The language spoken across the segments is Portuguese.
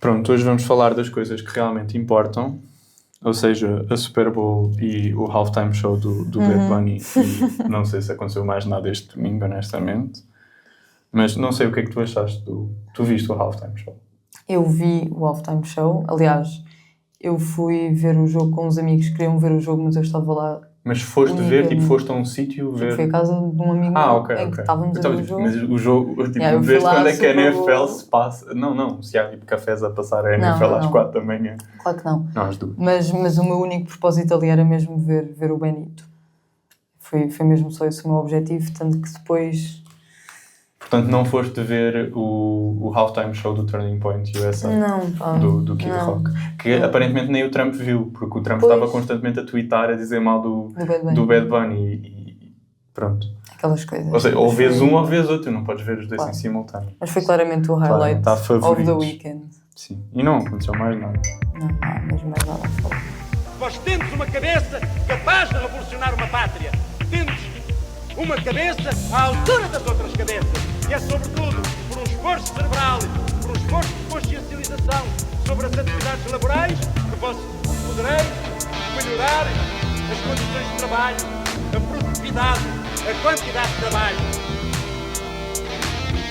Pronto, hoje vamos falar das coisas que realmente importam, ou seja, a Super Bowl e o halftime show do Bad Bunny. E não sei se aconteceu mais nada este domingo, honestamente, mas não sei o que é que tu achaste Tu viste o halftime show? Eu vi o halftime show, aliás, eu fui ver o jogo com uns amigos que queriam ver o jogo, mas eu estava lá. Mas foste ver, tipo, foste a um sítio ver... Foi a casa de um amigo meu em que estávamos a ver o jogo. Mas o jogo, tipo, vês quando é que a NFL se passa... Não, se há tipo cafés a passar a NFL às 4 da manhã. Claro que não. Não, às 2. Mas o meu único propósito ali era mesmo ver o Benito. Foi mesmo só esse o meu objetivo, tanto que depois... Portanto, não foste ver o halftime show do Turning Point USA? Não, pá. Do Kid Rock. Que aparentemente nem o Trump viu, porque o Trump estava constantemente a tweetar, a dizer mal do Bad Bunny e pronto. Aquelas coisas. Ou seja, ou vês um ou vês outro, não podes ver os dois em simultâneo. Mas foi claramente o highlight of the weekend. Sim, e não aconteceu mais nada. Não, mesmo mais nada a falar. Vós tendes uma cabeça capaz de revolucionar uma pátria. Tendes uma cabeça à altura das outras cabeças. E é sobretudo por um esforço cerebral, por um esforço de consciencialização sobre as atividades laborais que vós podereis melhorar as condições de trabalho, a produtividade, a quantidade de trabalho.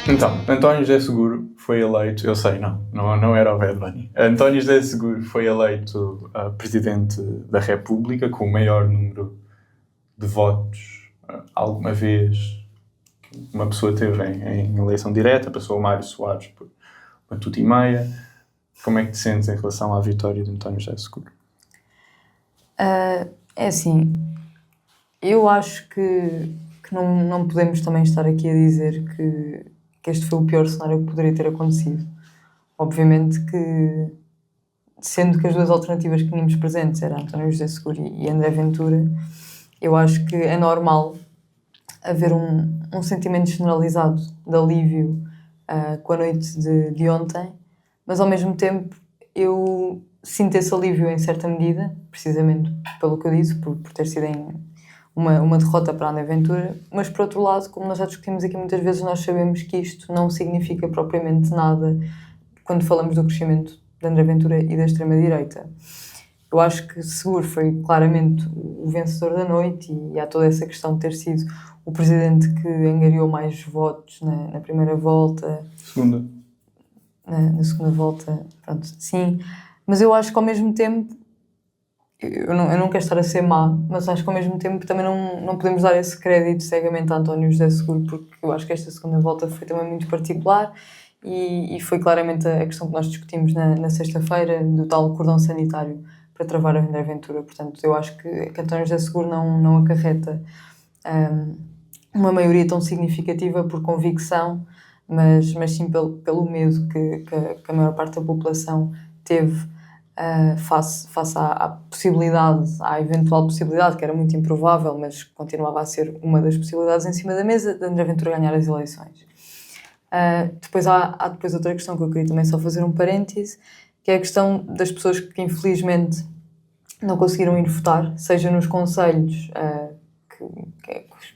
Então, António José Seguro foi eleito, eu sei, não era o Bad Bunny. António José Seguro foi eleito Presidente da República com o maior número de votos alguma vez que uma pessoa teve em eleição direta. Passou o Mário Soares por uma tuta e meia. Como é que te sentes em relação à vitória de António José Seguro? É assim, eu acho que não podemos também estar aqui a dizer que este foi o pior cenário que poderia ter acontecido. Obviamente que, sendo que as duas alternativas que tínhamos presentes eram António José Seguro e André Ventura, eu acho que é normal haver um sentimento generalizado de alívio com a noite de ontem, mas ao mesmo tempo eu sinto esse alívio em certa medida, precisamente pelo que eu disse, por ter sido uma derrota para André Ventura, mas por outro lado, como nós já discutimos aqui muitas vezes, nós sabemos que isto não significa propriamente nada quando falamos do crescimento de André Ventura e da extrema-direita. Eu acho que Seguro foi claramente o vencedor da noite e há toda essa questão de ter sido o presidente que angariou mais votos na primeira volta. Na segunda volta, pronto, sim. Mas eu acho que ao mesmo tempo, eu não quero estar a ser má, mas acho que ao mesmo tempo também não podemos dar esse crédito cegamente a António José Seguro, porque eu acho que esta segunda volta foi também muito particular e foi claramente a questão que nós discutimos na sexta-feira, do tal cordão sanitário para travar a André Ventura. Portanto, eu acho que António José Seguro não acarreta uma maioria tão significativa por convicção, mas sim pelo medo que a maior parte da população teve face à possibilidade, à eventual possibilidade, que era muito improvável, mas continuava a ser uma das possibilidades em cima da mesa, de André Ventura ganhar as eleições. Depois há depois outra questão que eu queria também só fazer um parêntese, que é a questão das pessoas que infelizmente não conseguiram ir votar, seja nos concelhos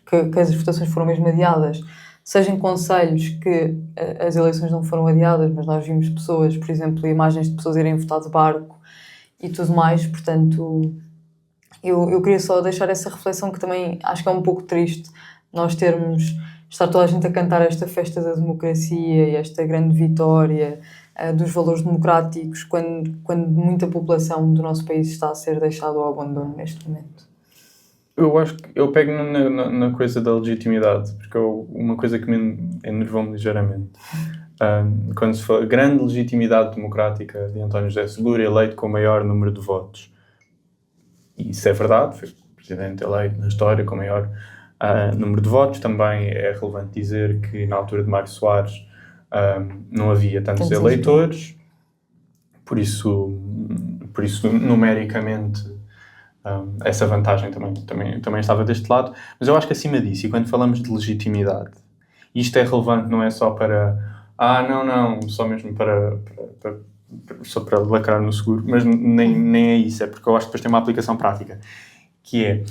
que as votações foram mesmo adiadas, seja em concelhos que as eleições não foram adiadas, mas nós vimos pessoas, por exemplo, imagens de pessoas irem votar de barco e tudo mais. Portanto, eu queria só deixar essa reflexão, que também acho que é um pouco triste nós estar toda a gente a cantar esta festa da democracia e esta grande vitória dos valores democráticos, quando muita população do nosso país está a ser deixada ao abandono neste momento. Eu acho que eu pego na coisa da legitimidade, porque uma coisa que me enervou-me ligeiramente. Quando se fala grande legitimidade democrática de António José Seguro, eleito com o maior número de votos. E isso é verdade, foi o presidente eleito na história com o maior número de votos. Também é relevante dizer que na altura de Mário Soares não havia tantos eleitores, por isso numericamente essa vantagem também estava deste lado. Mas eu acho que acima disso, e quando falamos de legitimidade, isto é relevante não é só para só mesmo só para lacrar no seguro, mas nem é isso, é porque eu acho que depois tem uma aplicação prática, que é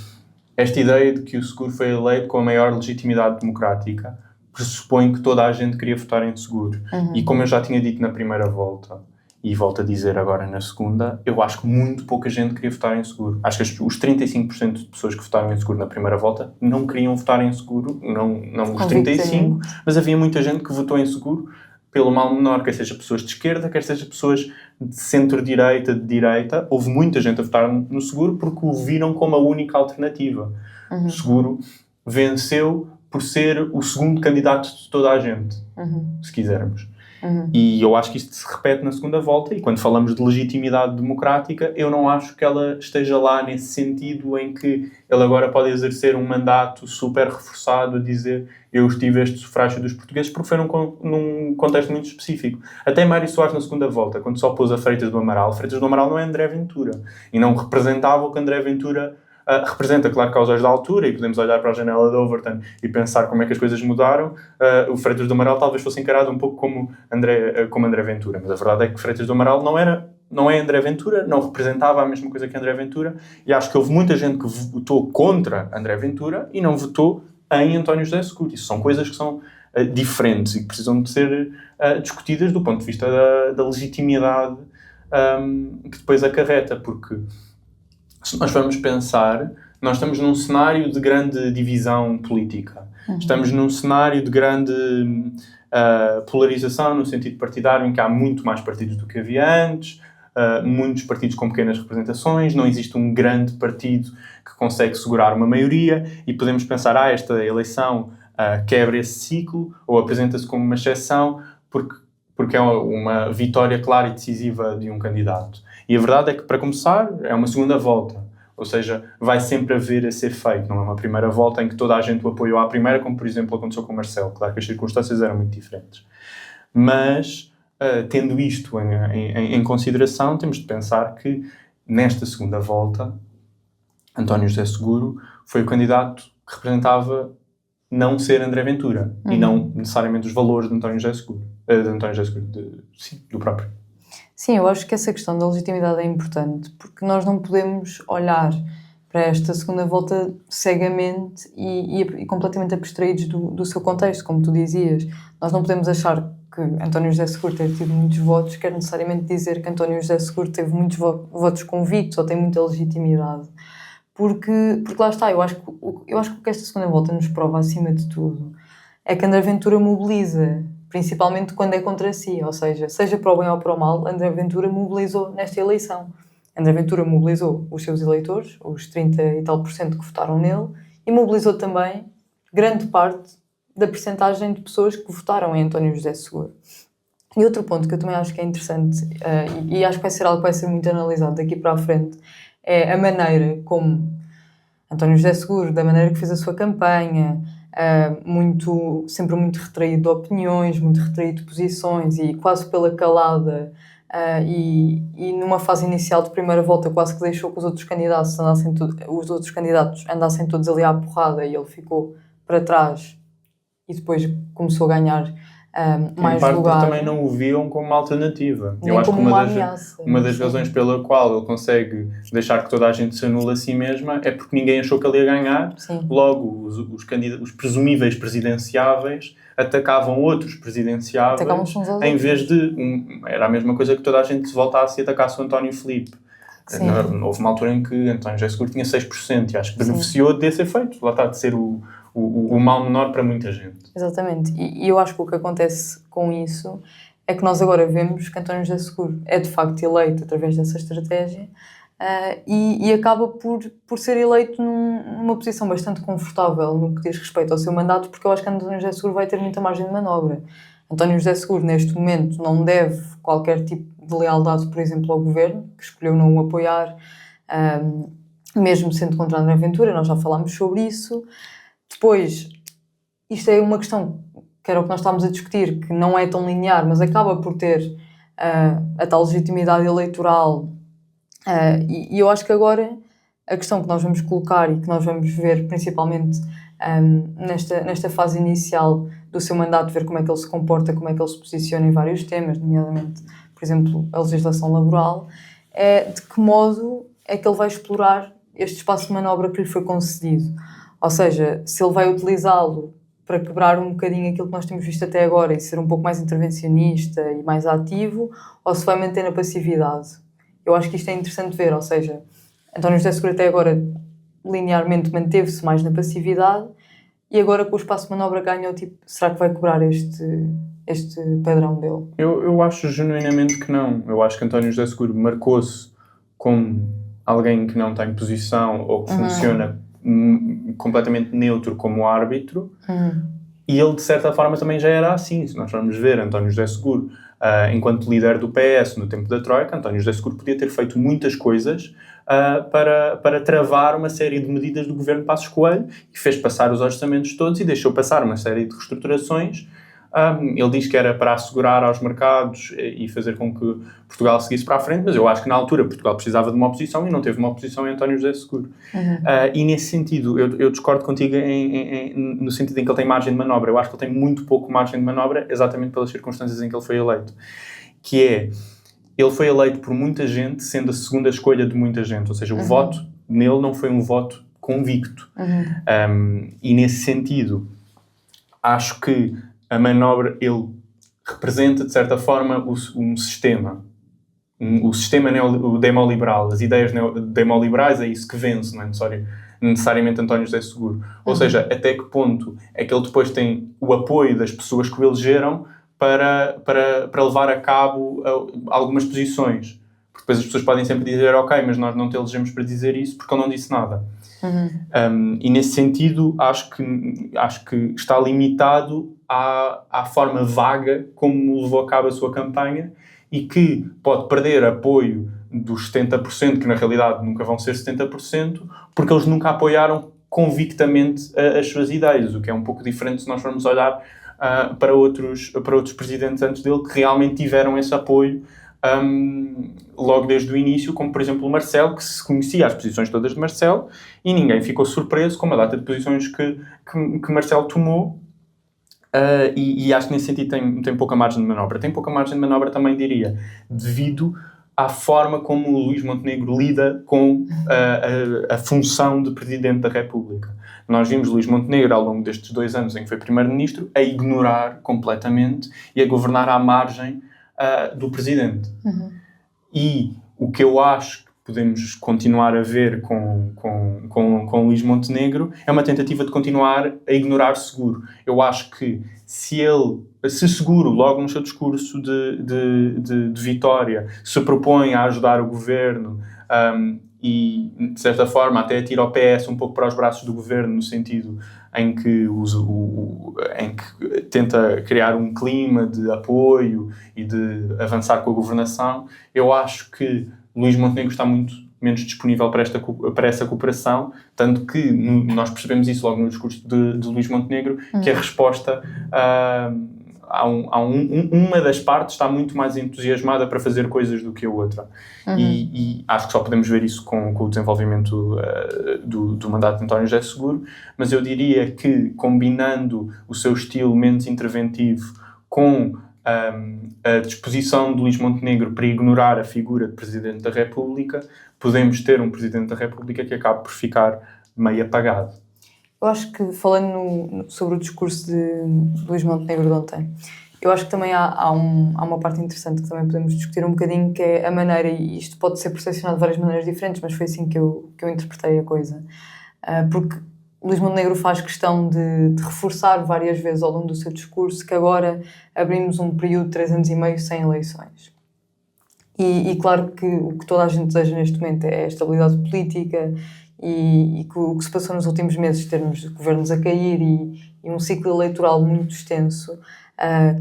esta ideia de que o seguro foi eleito com a maior legitimidade democrática, pressupõe que toda a gente queria votar em seguro. E como eu já tinha dito na primeira volta, E volto a dizer agora na segunda, eu acho que muito pouca gente queria votar em Seguro. Acho que os 35% de pessoas que votaram em Seguro na primeira volta não queriam votar em Seguro, não os 35%, mas havia muita gente que votou em Seguro pelo mal menor, quer seja pessoas de esquerda, quer seja pessoas de centro-direita, de direita. Houve muita gente a votar no Seguro porque o viram como a única alternativa. O Seguro venceu por ser o segundo candidato de toda a gente, se quisermos. E eu acho que isto se repete na segunda volta, e quando falamos de legitimidade democrática, eu não acho que ela esteja lá nesse sentido em que ele agora pode exercer um mandato super reforçado a dizer eu estive este sufrágio dos portugueses, porque foi num contexto muito específico. Até Mário Soares na segunda volta, quando se opôs a Freitas do Amaral não é André Ventura, e não representava o que André Ventura representa. Claro que aos olhos da altura, e podemos olhar para a janela de Overton e pensar como é que as coisas mudaram, o Freitas do Amaral talvez fosse encarado um pouco como André Ventura, mas a verdade é que Freitas do Amaral não é André Ventura, não representava a mesma coisa que André Ventura, e acho que houve muita gente que votou contra André Ventura e não votou em António José Seguro. Isso são coisas que são diferentes e que precisam de ser discutidas do ponto de vista da legitimidade que depois acarreta, porque se nós formos pensar, nós estamos num cenário de grande divisão política. Estamos num cenário de grande polarização no sentido partidário, em que há muito mais partidos do que havia antes, muitos partidos com pequenas representações, não existe um grande partido que consegue segurar uma maioria, e podemos pensar, esta eleição quebra esse ciclo, ou apresenta-se como uma exceção, porque é uma vitória clara e decisiva de um candidato. E a verdade é que, para começar, é uma segunda volta. Ou seja, vai sempre haver esse efeito. Não é uma primeira volta em que toda a gente o apoiou à primeira, como, por exemplo, aconteceu com o Marcelo. Claro que as circunstâncias eram muito diferentes. Mas, tendo isto em consideração, temos de pensar que, nesta segunda volta, António José Seguro foi o candidato que representava não ser André Ventura. E não necessariamente os valores de António José Seguro. Do próprio. Sim, eu acho que essa questão da legitimidade é importante, porque nós não podemos olhar para esta segunda volta cegamente e completamente abstraídos do seu contexto, como tu dizias. Nós não podemos achar que António José Seguro ter tido muitos votos quer necessariamente dizer que António José Seguro teve muitos votos convictos ou tem muita legitimidade. Porque lá está, eu acho que o que esta segunda volta nos prova, acima de tudo, é que André Ventura mobiliza, principalmente quando é contra si, ou seja para o bem ou para o mal, André Ventura mobilizou nesta eleição. André Ventura mobilizou os seus eleitores, os 30 e tal % que votaram nele, e mobilizou também grande parte da percentagem de pessoas que votaram em António José Seguro. E outro ponto que eu também acho que é interessante, e acho que vai ser algo que vai ser muito analisado daqui para a frente, é a maneira como António José Seguro, da maneira que fez a sua campanha, sempre muito retraído de opiniões, muito retraído de posições e quase pela calada, e numa fase inicial de primeira volta quase que deixou que os outros candidatos andassem todos ali à porrada, e ele ficou para trás e depois começou a ganhar mais lugar. Também não o viam como uma alternativa. Nem eu acho que uma das razões pela qual ele consegue deixar que toda a gente se anule a si mesma é porque ninguém achou que ele ia ganhar. Sim. Logo, os presumíveis presidenciáveis atacavam outros presidenciáveis em vez de... era a mesma coisa que toda a gente voltasse e atacasse o António Filipe. Houve uma altura em que António José Seguro tinha 6%, e acho que beneficiou desse efeito. Lá está, de ser o mal menor para muita gente. Exatamente. E eu acho que o que acontece com isso é que nós agora vemos que António José Seguro é de facto eleito através dessa estratégia, e acaba por ser eleito numa posição bastante confortável no que diz respeito ao seu mandato, porque eu acho que António José Seguro vai ter muita margem de manobra. António José Seguro, neste momento, não deve qualquer tipo de lealdade, por exemplo, ao governo, que escolheu não o apoiar, mesmo sendo contra André Ventura. Nós já falámos sobre isso. Depois, isto é uma questão que era o que nós estávamos a discutir, que não é tão linear, mas acaba por ter a tal legitimidade eleitoral, e eu acho que agora a questão que nós vamos colocar e que nós vamos ver principalmente nesta fase inicial do seu mandato, ver como é que ele se comporta, como é que ele se posiciona em vários temas, nomeadamente, por exemplo, a legislação laboral, é de que modo é que ele vai explorar este espaço de manobra que lhe foi concedido. Ou seja, se ele vai utilizá-lo para quebrar um bocadinho aquilo que nós temos visto até agora e ser um pouco mais intervencionista e mais ativo, ou se vai manter na passividade. Eu acho que isto é interessante ver, ou seja, António José Seguro até agora linearmente manteve-se mais na passividade e agora com o espaço de manobra ganhou, tipo, será que vai quebrar este padrão dele? Eu acho genuinamente que não. Eu acho que António José Seguro marcou-se como alguém que não tem posição ou que funciona completamente neutro como árbitro, e ele de certa forma também já era assim. Se nós formos ver António José Seguro enquanto líder do PS no tempo da Troika, António José Seguro podia ter feito muitas coisas para travar uma série de medidas do governo Passos Coelho, e fez passar os orçamentos todos e deixou passar uma série de reestruturações. Ele diz que era para assegurar aos mercados e fazer com que Portugal seguisse para a frente, mas eu acho que na altura Portugal precisava de uma oposição e não teve uma oposição em António José Seguro. E nesse sentido, eu discordo contigo no sentido em que ele tem margem de manobra. Eu acho que ele tem muito pouco margem de manobra, exatamente pelas circunstâncias em que ele foi eleito. Que é, ele foi eleito por muita gente, sendo a segunda escolha de muita gente. Ou seja, o voto nele não foi um voto convicto. E nesse sentido, acho que a manobra, ele representa, de certa forma, um sistema. O sistema demoliberal, as ideias demoliberais, é isso que vence, não é necessariamente António José Seguro. Ou seja, até que ponto é que ele depois tem o apoio das pessoas que o elegeram para levar a cabo algumas posições. Porque depois as pessoas podem sempre dizer, ok, mas nós não te elegemos para dizer isso porque ele não disse nada. E nesse sentido, acho que está limitado à forma vaga como levou a cabo a sua campanha, e que pode perder apoio dos 70%, que na realidade nunca vão ser 70%, porque eles nunca apoiaram convictamente as suas ideias, o que é um pouco diferente se nós formos olhar para outros presidentes antes dele que realmente tiveram esse apoio logo desde o início, como por exemplo o Marcelo, que se conhecia as posições todas de Marcelo e ninguém ficou surpreso com a data de posições que Marcelo tomou. E acho que nesse sentido tem pouca margem de manobra. Tem pouca margem de manobra também, diria, devido à forma como o Luís Montenegro lida com a função de Presidente da República. Nós vimos Luís Montenegro, ao longo destes 2 anos em que foi Primeiro-Ministro, a ignorar completamente e a governar à margem do Presidente. E o que eu acho que podemos continuar a ver com Luís Montenegro é uma tentativa de continuar a ignorar Seguro. Eu acho que se Seguro, logo no seu discurso de vitória, se propõe a ajudar o governo e, de certa forma, até atira o PS um pouco para os braços do governo, no sentido em que tenta criar um clima de apoio e de avançar com a governação, eu acho que Luís Montenegro está muito menos disponível para essa cooperação, tanto que nós percebemos isso logo no discurso de Luís Montenegro, que a resposta uma das partes está muito mais entusiasmada para fazer coisas do que a outra. E acho que só podemos ver isso com o desenvolvimento do mandato de António José Seguro, mas eu diria que, combinando o seu estilo menos interventivo com a disposição de Luís Montenegro para ignorar a figura de Presidente da República, podemos ter um Presidente da República que acabe por ficar meio apagado. Eu acho que, falando sobre o discurso de Luís Montenegro de ontem, eu acho que também há uma parte interessante que também podemos discutir um bocadinho, que é a maneira, e isto pode ser percepcionado de várias maneiras diferentes, mas foi assim que eu interpretei a coisa. Porque Luís Montenegro faz questão de reforçar várias vezes ao longo do seu discurso que agora abrimos um período de 3 anos e meio sem eleições. E claro que o que toda a gente deseja neste momento é a estabilidade política e que o que se passou nos últimos meses, termos governos a cair e um ciclo eleitoral muito extenso,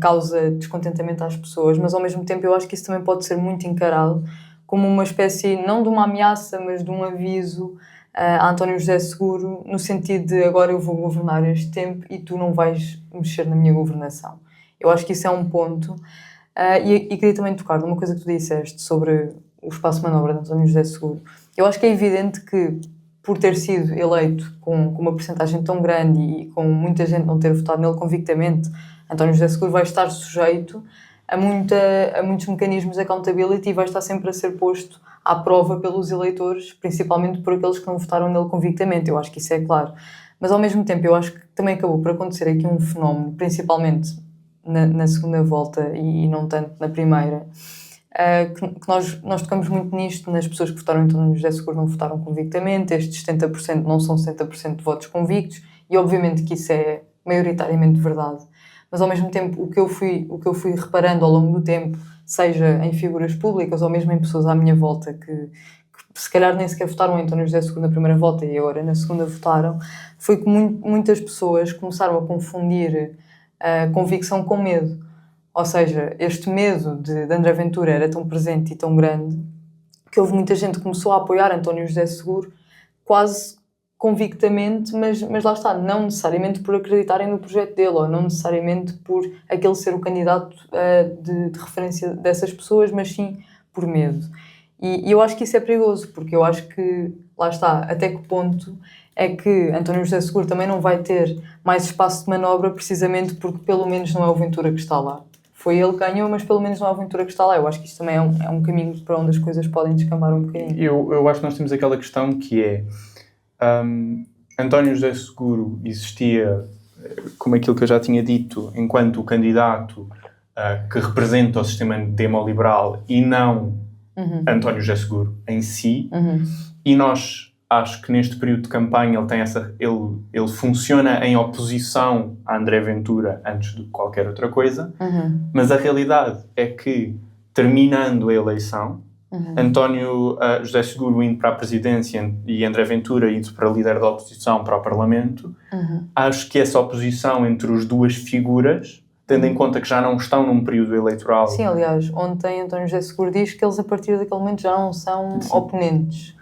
causa descontentamento às pessoas, mas ao mesmo tempo eu acho que isso também pode ser muito encarado como uma espécie, não de uma ameaça, mas de um aviso a António José Seguro, no sentido de agora eu vou governar este tempo e tu não vais mexer na minha governação. Eu acho que isso é um ponto. E queria também tocar numa coisa que tu disseste sobre o espaço de manobra de António José Seguro. Eu acho que é evidente que, por ter sido eleito com uma percentagem tão grande e com muita gente não ter votado nele convictamente, António José Seguro vai estar sujeito a muitos mecanismos de accountability e vai estar sempre a ser posto à prova pelos eleitores, principalmente por aqueles que não votaram nele convictamente. Eu acho que isso é claro. Mas ao mesmo tempo eu acho que também acabou por acontecer aqui um fenómeno, principalmente na segunda volta e não tanto na primeira, que nós tocamos muito nisto, nas pessoas que votaram em António José Seguro não votaram convictamente, estes 70% não são 70% de votos convictos, e obviamente que isso é maioritariamente verdade. Mas ao mesmo tempo o que eu fui reparando ao longo do tempo, seja em figuras públicas ou mesmo em pessoas à minha volta que se calhar nem sequer votaram em António José Seguro na primeira volta e agora na segunda votaram, foi que muitas pessoas começaram a confundir convicção com medo. Ou seja, este medo de André Ventura era tão presente e tão grande que houve muita gente que começou a apoiar António José Seguro quase convictamente, mas lá está, não necessariamente por acreditarem no projeto dele ou não necessariamente por aquele ser o candidato de referência dessas pessoas, mas sim por medo. E eu acho que isso é perigoso, porque eu acho que, lá está, até que ponto é que António José Seguro também não vai ter mais espaço de manobra precisamente porque pelo menos não é o Ventura que está lá. Foi ele que ganhou, mas pelo menos não é o Ventura que está lá. Eu acho que isto também é um caminho para onde as coisas podem descambar um bocadinho. Eu acho que nós temos aquela questão que é António José Seguro existia, como aquilo que eu já tinha dito, enquanto o candidato que representa o sistema demoliberal e não António José Seguro em si. E nós, acho que neste período de campanha ele funciona em oposição a André Ventura antes de qualquer outra coisa, mas a realidade é que, terminando a eleição, António José Seguro indo para a presidência e André Ventura indo para líder da oposição para o Parlamento, acho que essa oposição entre as duas figuras, tendo em conta que já não estão num período eleitoral... Sim, aliás, ontem António José Seguro diz que eles a partir daquele momento já não são oponentes.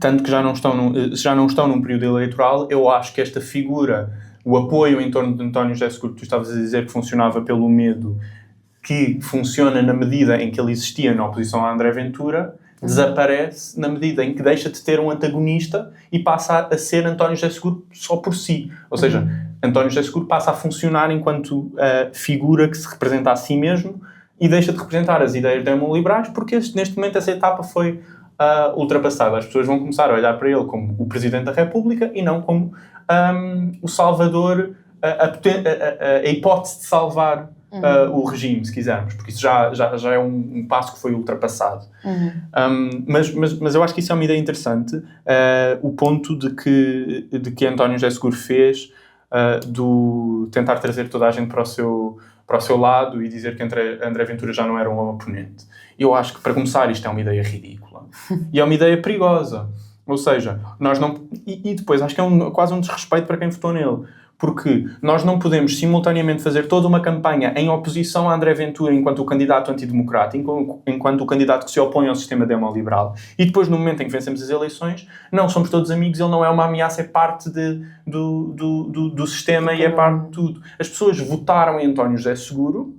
Tanto que já não estão num período eleitoral, eu acho que esta figura, o apoio em torno de António José Seguro, tu estavas a dizer que funcionava pelo medo, que funciona na medida em que ele existia na oposição a André Ventura, desaparece na medida em que deixa de ter um antagonista e passa a ser António José Seguro só por si. Ou seja, António José Seguro passa a funcionar enquanto figura que se representa a si mesmo e deixa de representar as ideias demoliberais, porque neste momento essa etapa foi ultrapassada. As pessoas vão começar a olhar para ele como o Presidente da República e não como o salvador, a hipótese de salvar o regime, se quisermos, porque isso já é um passo que foi ultrapassado. Mas eu acho que isso é uma ideia interessante, o ponto de que António José Seguro fez do tentar trazer toda a gente para o seu lado e dizer que André Ventura já não era um oponente. Eu acho que, para começar, isto é uma ideia ridícula. E é uma ideia perigosa. Ou seja, nós não... E depois, acho que é quase um desrespeito para quem votou nele. Porque nós não podemos simultaneamente fazer toda uma campanha em oposição a André Ventura enquanto o candidato antidemocrático, enquanto o candidato que se opõe ao sistema demoliberal, e depois, no momento em que vencemos as eleições, não somos todos amigos, ele não é uma ameaça, é parte do sistema e é parte de tudo. As pessoas votaram em António José Seguro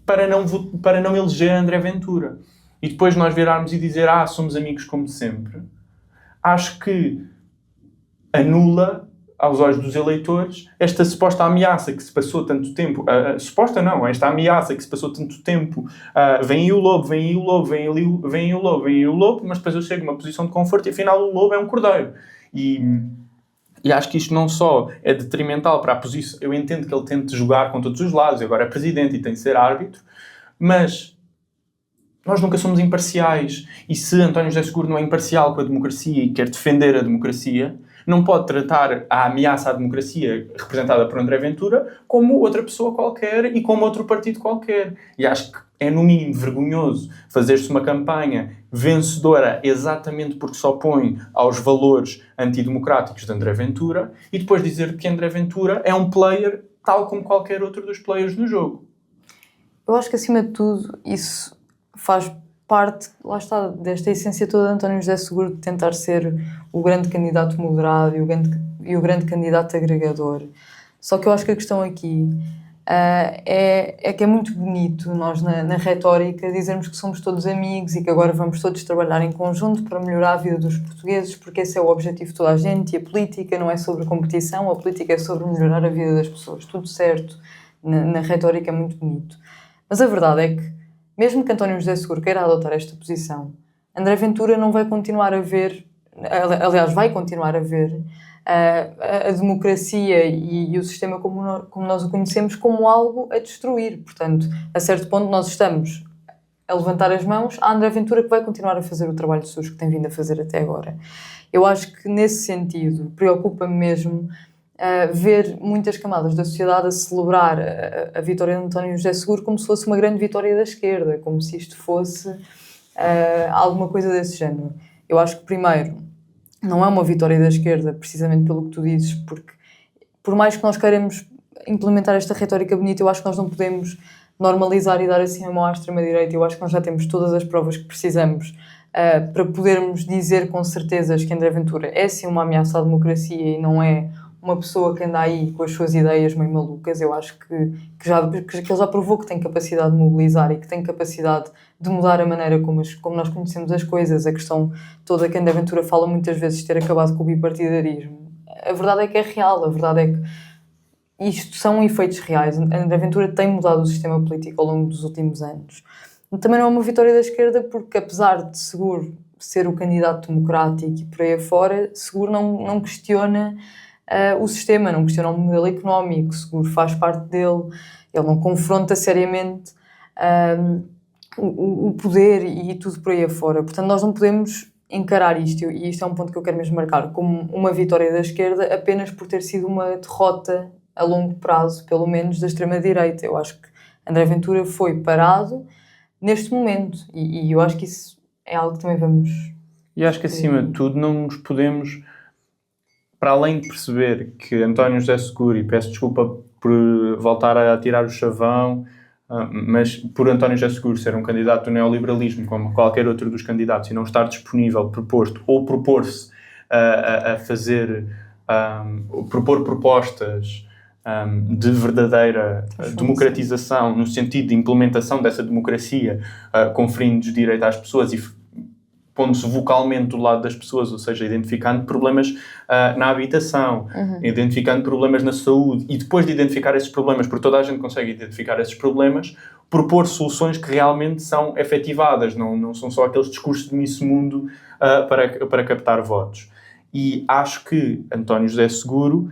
para não eleger André Ventura. E depois nós virarmos e dizer, somos amigos como sempre, acho que anula, aos olhos dos eleitores, esta suposta ameaça que se passou tanto tempo... suposta não, esta ameaça que se passou tanto tempo. Vem aí o lobo, vem aí o lobo, vem aí o lobo, vem aí o lobo, mas depois eu chego numa posição de conforto e afinal o lobo é um cordeiro. E acho que isto não só é detrimental para a posição... Eu entendo que ele tente jogar com todos os lados, agora é presidente e tem de ser árbitro, mas nós nunca somos imparciais. E se António José Seguro não é imparcial com a democracia e quer defender a democracia, não pode tratar a ameaça à democracia representada por André Ventura como outra pessoa qualquer e como outro partido qualquer. E acho que é, no mínimo, vergonhoso fazer-se uma campanha vencedora exatamente porque se opõe aos valores antidemocráticos de André Ventura e depois dizer que André Ventura é um player tal como qualquer outro dos players no jogo. Eu acho que, acima de tudo, isso faz parte, lá está, desta essência toda de António José Seguro de tentar ser o grande candidato moderado e o grande candidato agregador. Só que eu acho que a questão aqui é que é muito bonito nós na retórica dizermos que somos todos amigos e que agora vamos todos trabalhar em conjunto para melhorar a vida dos portugueses, porque esse é o objetivo de toda a gente e a política não é sobre competição, a política é sobre melhorar a vida das pessoas. Tudo certo, na retórica é muito bonito. Mas a verdade é que mesmo que António José Seguro queira adotar esta posição, André Ventura não vai continuar a ver, aliás, vai continuar a ver a democracia e o sistema como nós o conhecemos como algo a destruir. Portanto, a certo ponto nós estamos a levantar as mãos a André Ventura, que vai continuar a fazer o trabalho sujo que tem vindo a fazer até agora. Eu acho que, nesse sentido, preocupa-me mesmo ver muitas camadas da sociedade a celebrar a vitória de António José Seguro como se fosse uma grande vitória da esquerda, como se isto fosse alguma coisa desse género. Eu acho que, primeiro, não é uma vitória da esquerda, precisamente pelo que tu dizes, porque, por mais que nós queiramos implementar esta retórica bonita, eu acho que nós não podemos normalizar e dar assim a mão à extrema-direita. Eu acho que nós já temos todas as provas que precisamos para podermos dizer com certeza que André Ventura é sim uma ameaça à democracia e não é uma pessoa que anda aí com as suas ideias meio malucas. Eu acho que ele já provou que tem capacidade de mobilizar e que tem capacidade de mudar a maneira como nós conhecemos as coisas. A questão toda que André Ventura fala muitas vezes de ter acabado com o bipartidarismo. A verdade é que é real, a verdade é que isto são efeitos reais. André Ventura tem mudado o sistema político ao longo dos últimos anos. Também não é uma vitória da esquerda porque, apesar de Seguro ser o candidato democrático e por aí afora, Seguro não questiona o sistema, não questiona o modelo económico. Seguro faz parte dele, ele não confronta seriamente o poder e tudo por aí afora. Portanto, nós não podemos encarar isto, e isto é um ponto que eu quero mesmo marcar, como uma vitória da esquerda apenas por ter sido uma derrota a longo prazo, pelo menos da extrema-direita. Eu acho que André Ventura foi parado neste momento, e eu acho que isso é algo que também vamos... E acho que, acima de tudo, não nos podemos, para além de perceber que António José Seguro, e peço desculpa por voltar a tirar o chavão, mas por António José Seguro ser um candidato do neoliberalismo como qualquer outro dos candidatos e não estar disponível, proposto ou propor-se a fazer, propor propostas de verdadeira democratização, no sentido de implementação dessa democracia, conferindo direito às pessoas e pondo-se vocalmente do lado das pessoas, ou seja, identificando problemas na habitação, identificando problemas na saúde, e depois de identificar esses problemas, porque toda a gente consegue identificar esses problemas, propor soluções que realmente são efetivadas, não são só aqueles discursos de Miss Mundo para captar votos. E acho que António José Seguro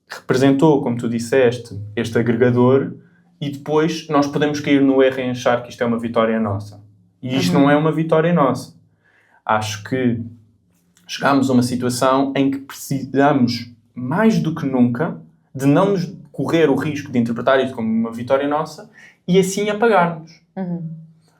representou, como tu disseste, este agregador, e depois nós podemos cair no erro em achar que isto é uma vitória nossa. E isto não é uma vitória nossa. Acho que chegámos a uma situação em que precisamos, mais do que nunca, de não nos correr o risco de interpretar isto como uma vitória nossa e assim apagar-nos.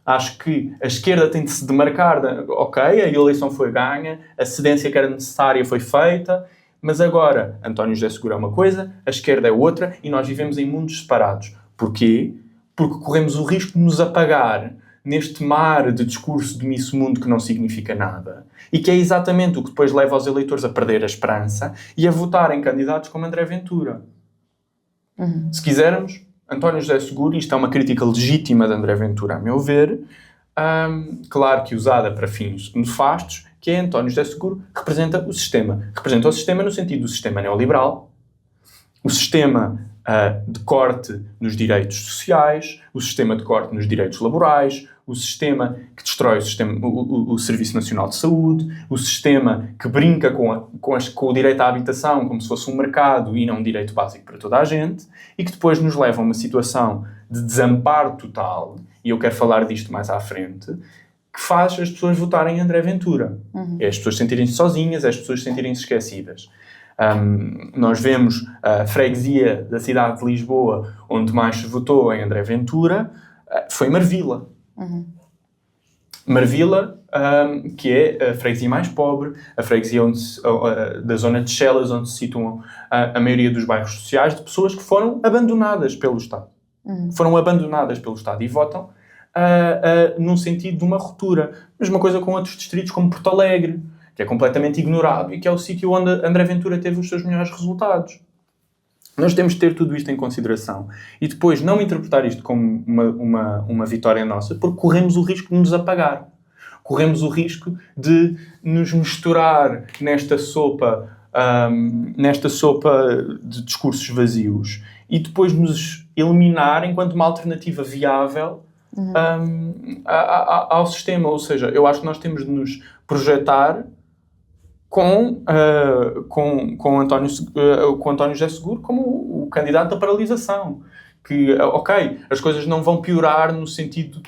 Acho que a esquerda tem de se demarcar ok, a eleição foi ganha, a cedência que era necessária foi feita, mas agora António José Seguro é uma coisa, a esquerda é outra e nós vivemos em mundos separados. Porquê? Porque corremos o risco de nos apagar neste mar de discurso de Miss Mundo que não significa nada e que é exatamente o que depois leva os eleitores a perder a esperança e a votar em candidatos como André Ventura. Se quisermos, António José Seguro, isto é uma crítica legítima de André Ventura, a meu ver, claro que usada para fins nefastos, que é António José Seguro, representa o sistema. Representa o sistema no sentido do sistema neoliberal, o sistema de corte nos direitos sociais, o sistema de corte nos direitos laborais, o sistema que destrói o Serviço Nacional de Saúde, o sistema que brinca com o direito à habitação como se fosse um mercado e não um direito básico para toda a gente, e que depois nos leva a uma situação de desamparo total, e eu quero falar disto mais à frente, que faz as pessoas votarem em André Ventura. É as pessoas sentirem-se sozinhas, é as pessoas sentirem-se esquecidas. Nós vemos a freguesia da cidade de Lisboa, onde mais se votou em André Ventura, foi Marvila. Marvila, que é a freguesia mais pobre, a freguesia da zona de Chelas, onde se situam a maioria dos bairros sociais, de pessoas que foram abandonadas pelo Estado. Foram abandonadas pelo Estado e votam num sentido de uma ruptura. Mesma coisa com outros distritos como Porto Alegre, que é completamente ignorado e que é o sítio onde André Ventura teve os seus melhores resultados. Nós temos de ter tudo isto em consideração e depois não interpretar isto como uma vitória nossa, porque corremos o risco de nos apagar. Corremos o risco de nos misturar nesta sopa de discursos vazios e depois nos eliminar enquanto uma alternativa viável ao sistema. Ou seja, eu acho que nós temos de nos projetar com António José Seguro como o candidato da paralisação. Que, ok, as coisas não vão piorar no sentido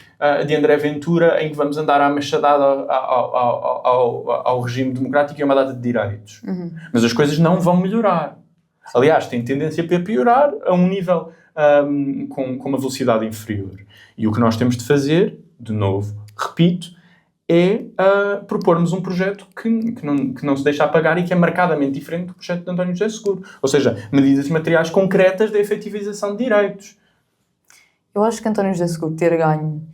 de André Ventura, em que vamos andar à machadada ao regime democrático e a uma data de direitos. Mas as coisas não vão melhorar. Aliás, tem tendência para piorar a um nível com uma velocidade inferior. E o que nós temos de fazer, de novo, repito, é propormos um projeto que não se deixa apagar e que é marcadamente diferente do projeto de António José Seguro. Ou seja, medidas materiais concretas da efetivização de direitos. Eu acho que António José Seguro ter ganho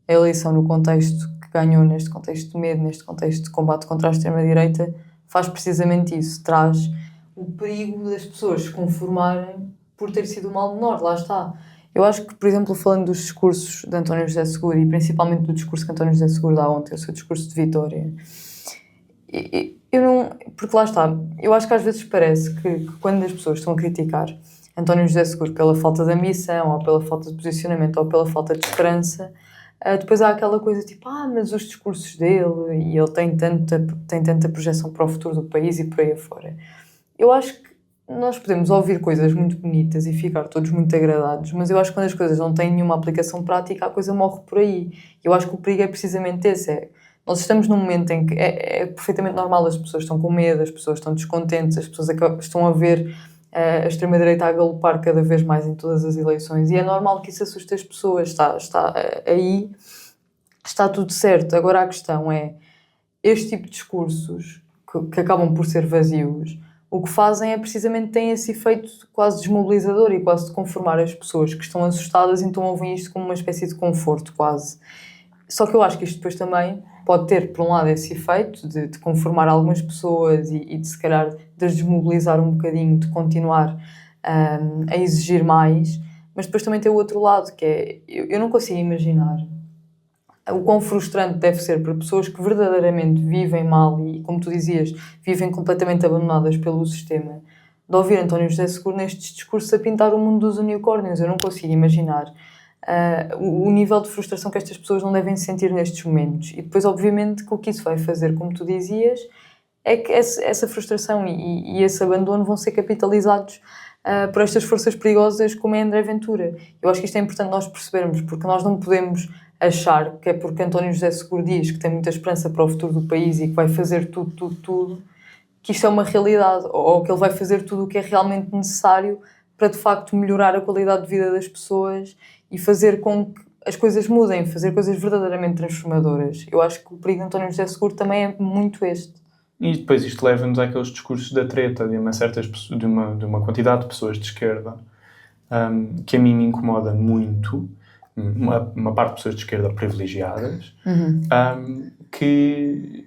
a eleição no contexto que ganhou, neste contexto de medo, neste contexto de combate contra a extrema-direita, faz precisamente isso. Traz o perigo das pessoas se conformarem por ter sido o mal menor. Lá está. Eu acho que, por exemplo, falando dos discursos de António José Seguro e principalmente do discurso que António José Seguro dá ontem, o seu discurso de vitória, eu não... Porque lá está, eu acho que às vezes parece que quando as pessoas estão a criticar António José Seguro pela falta de ambição, ou pela falta de posicionamento, ou pela falta de esperança, depois há aquela coisa tipo, mas os discursos dele, e ele tem tanta projeção para o futuro do país e por aí afora. Eu acho que nós podemos ouvir coisas muito bonitas e ficar todos muito agradados, mas eu acho que quando as coisas não têm nenhuma aplicação prática, a coisa morre por aí. Eu acho que o perigo é precisamente esse. Nós estamos num momento em que é perfeitamente normal, as pessoas estão com medo, as pessoas estão descontentes, as pessoas estão a ver a extrema-direita a galopar cada vez mais em todas as eleições, e é normal que isso assuste as pessoas. Está aí, está tudo certo. Agora a questão é, este tipo de discursos que acabam por ser vazios, o que fazem é precisamente têm esse efeito quase desmobilizador e quase de conformar as pessoas que estão assustadas, então ouvem isto como uma espécie de conforto quase. Só que eu acho que isto depois também pode ter, por um lado, esse efeito de conformar algumas pessoas e de se calhar de desmobilizar um bocadinho, de continuar a exigir mais, mas depois também tem o outro lado, que é, eu não consigo imaginar o quão frustrante deve ser para pessoas que verdadeiramente vivem mal e, como tu dizias, vivem completamente abandonadas pelo sistema, de ouvir António José Seguro nestes discursos a pintar o mundo dos unicórnios. Eu não consigo imaginar o nível de frustração que estas pessoas não devem sentir nestes momentos. E depois, obviamente, que o que isso vai fazer, como tu dizias, é que essa frustração e esse abandono vão ser capitalizados por estas forças perigosas como é André Ventura. Eu acho que isto é importante nós percebermos, porque nós não podemos achar que é porque António José Seguro diz que tem muita esperança para o futuro do país e que vai fazer tudo, que isto é uma realidade, ou que ele vai fazer tudo o que é realmente necessário para, de facto, melhorar a qualidade de vida das pessoas e fazer com que as coisas mudem, fazer coisas verdadeiramente transformadoras. Eu acho que o perigo de António José Seguro também é muito este. E depois isto leva-nos àqueles discursos da treta de uma quantidade de pessoas de esquerda que a mim me incomoda muito, uma parte de pessoas de esquerda privilegiadas, que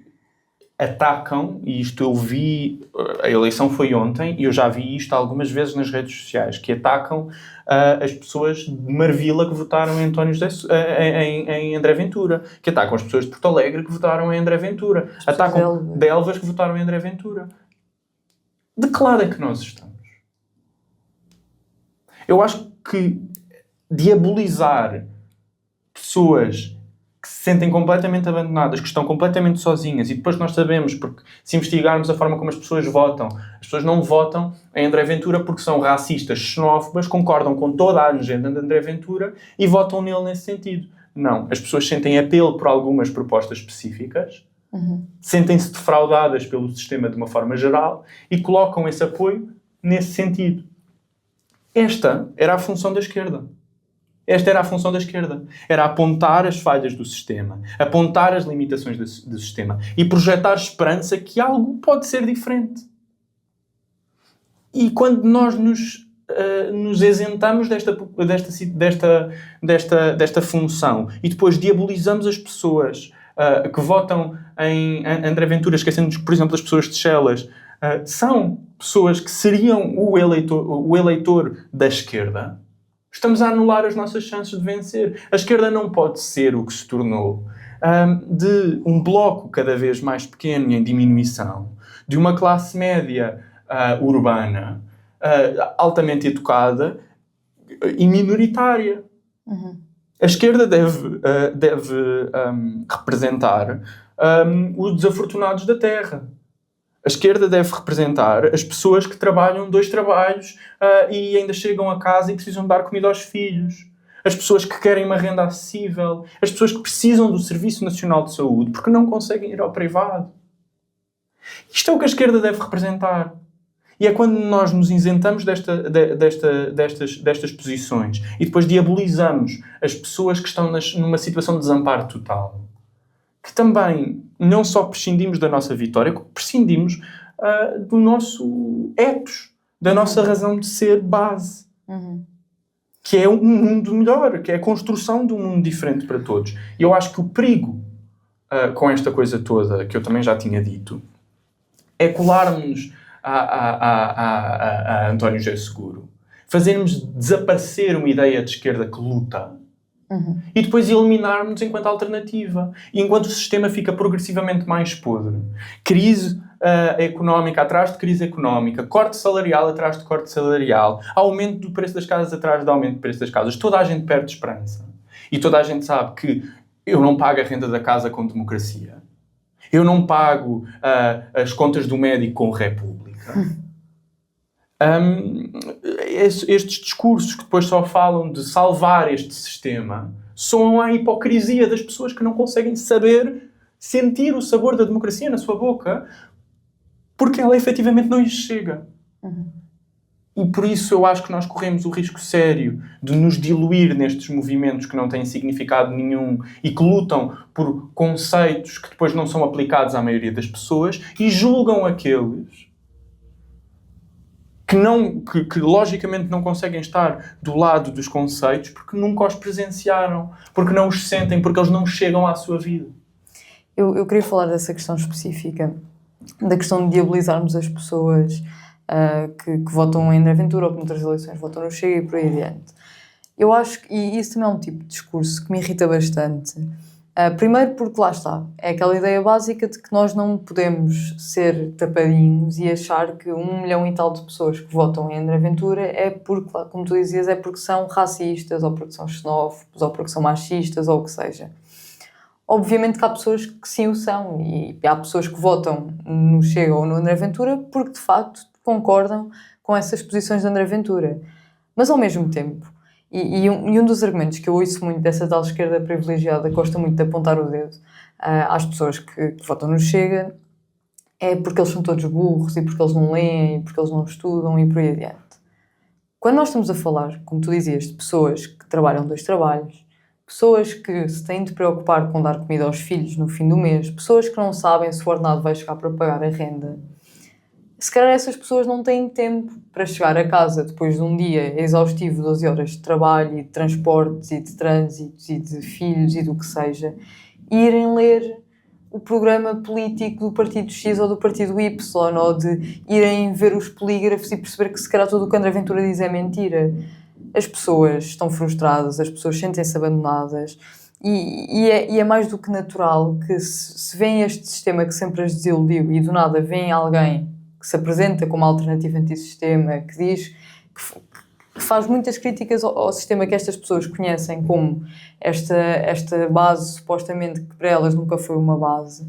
atacam, e isto eu vi, a eleição foi ontem, e eu já vi isto algumas vezes nas redes sociais, que atacam as pessoas de Marvila que votaram em em André Ventura, que atacam as pessoas de Porto Alegre que votaram em André Ventura, atacam de Elvas que votaram em André Ventura. De que lado é que nós estamos? Eu acho que diabolizar pessoas que se sentem completamente abandonadas, que estão completamente sozinhas, e depois nós sabemos, porque se investigarmos a forma como as pessoas votam, as pessoas não votam em André Ventura porque são racistas, xenófobas, concordam com toda a agenda de André Ventura e votam nele nesse sentido. Não, as pessoas sentem apelo por algumas propostas específicas, sentem-se defraudadas pelo sistema de uma forma geral e colocam esse apoio nesse sentido. Esta era a função da esquerda. Esta era a função da esquerda. Era apontar as falhas do sistema, apontar as limitações do sistema e projetar esperança que algo pode ser diferente. E quando nós nos isentamos desta função e depois diabolizamos as pessoas que votam em André Ventura, esquecendo-nos, por exemplo, das pessoas de Chelas, são pessoas que seriam o eleitor da esquerda, estamos a anular as nossas chances de vencer. A esquerda não pode ser o que se tornou, de um bloco cada vez mais pequeno e em diminuição, de uma classe média urbana, altamente educada e minoritária. A esquerda deve representar os desafortunados da terra. A esquerda deve representar as pessoas que trabalham 2 trabalhos e ainda chegam a casa e precisam dar comida aos filhos. As pessoas que querem uma renda acessível. As pessoas que precisam do Serviço Nacional de Saúde porque não conseguem ir ao privado. Isto é o que a esquerda deve representar. E é quando nós nos isentamos destas posições e depois diabolizamos as pessoas que estão numa situação de desamparo total, que também não só prescindimos da nossa vitória, como prescindimos do nosso ethos, da nossa razão de ser base. Que é um mundo melhor, que é a construção de um mundo diferente para todos. E eu acho que o perigo com esta coisa toda, que eu também já tinha dito, é colarmos a António José Seguro, fazermos desaparecer uma ideia de esquerda que luta e depois eliminarmos enquanto alternativa. E enquanto o sistema fica progressivamente mais podre, crise económica atrás de crise económica, corte salarial atrás de corte salarial, aumento do preço das casas atrás de aumento do preço das casas, toda a gente perde esperança. E toda a gente sabe que eu não pago a renda da casa com democracia. Eu não pago as contas do médico com república. Estes discursos que depois só falam de salvar este sistema soam à hipocrisia das pessoas que não conseguem sentir o sabor da democracia na sua boca porque ela efetivamente não lhes chega. E por isso eu acho que nós corremos o risco sério de nos diluir nestes movimentos que não têm significado nenhum e que lutam por conceitos que depois não são aplicados à maioria das pessoas e julgam aqueles que logicamente não conseguem estar do lado dos conceitos porque nunca os presenciaram, porque não os sentem, porque eles não chegam à sua vida. Eu queria falar dessa questão específica, da questão de diabolizarmos as pessoas que votam em André Ventura ou que noutras eleições votam no Chega e por aí adiante. Eu acho que, e isso também é um tipo de discurso que me irrita bastante. Primeiro porque lá está, é aquela ideia básica de que nós não podemos ser tapadinhos e achar que 1 milhão e tal de pessoas que votam em André Ventura é porque, como tu dizias, é porque são racistas ou porque são xenófobos ou porque são machistas ou o que seja. Obviamente que há pessoas que sim o são e há pessoas que votam no Chega ou no André Ventura porque de facto concordam com essas posições de André Ventura. Mas ao mesmo tempo, e um dos argumentos que eu ouço muito dessa tal esquerda privilegiada que gosta muito de apontar o dedo às pessoas que votam no Chega é porque eles são todos burros e porque eles não leem e porque eles não estudam e por aí adiante. Quando nós estamos a falar, como tu dizias, de pessoas que trabalham 2 trabalhos, pessoas que se têm de preocupar com dar comida aos filhos no fim do mês, pessoas que não sabem se o ordenado vai chegar para pagar a renda, se calhar essas pessoas não têm tempo para chegar a casa depois de um dia exaustivo, 12 horas de trabalho e de transportes e de trânsitos e de filhos e do que seja, e irem ler o programa político do partido X ou do partido Y, ou de irem ver os polígrafos e perceber que se calhar tudo o que André Ventura diz é mentira. As pessoas estão frustradas, as pessoas sentem-se abandonadas e é mais do que natural que se vêem este sistema que sempre as desiludiu e do nada vem alguém que se apresenta como alternativa antissistema, que diz que faz muitas críticas ao sistema que estas pessoas conhecem como esta base, supostamente, que para elas nunca foi uma base.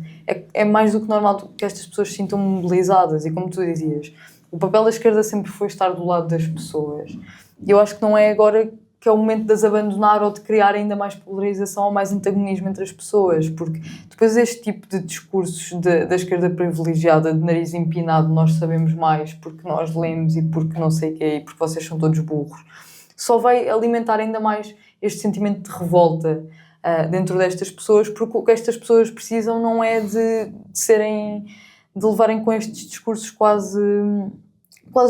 É mais do que normal que estas pessoas se sintam mobilizadas e, como tu dizias, o papel da esquerda sempre foi estar do lado das pessoas. E eu acho que não é agora que é o momento de as abandonar ou de criar ainda mais polarização ou mais antagonismo entre as pessoas, porque depois este tipo de discursos da esquerda privilegiada, de nariz empinado, nós sabemos mais porque nós lemos e porque não sei o quê, e porque vocês são todos burros, só vai alimentar ainda mais este sentimento de revolta dentro destas pessoas, porque o que estas pessoas precisam não é de levarem com estes discursos quase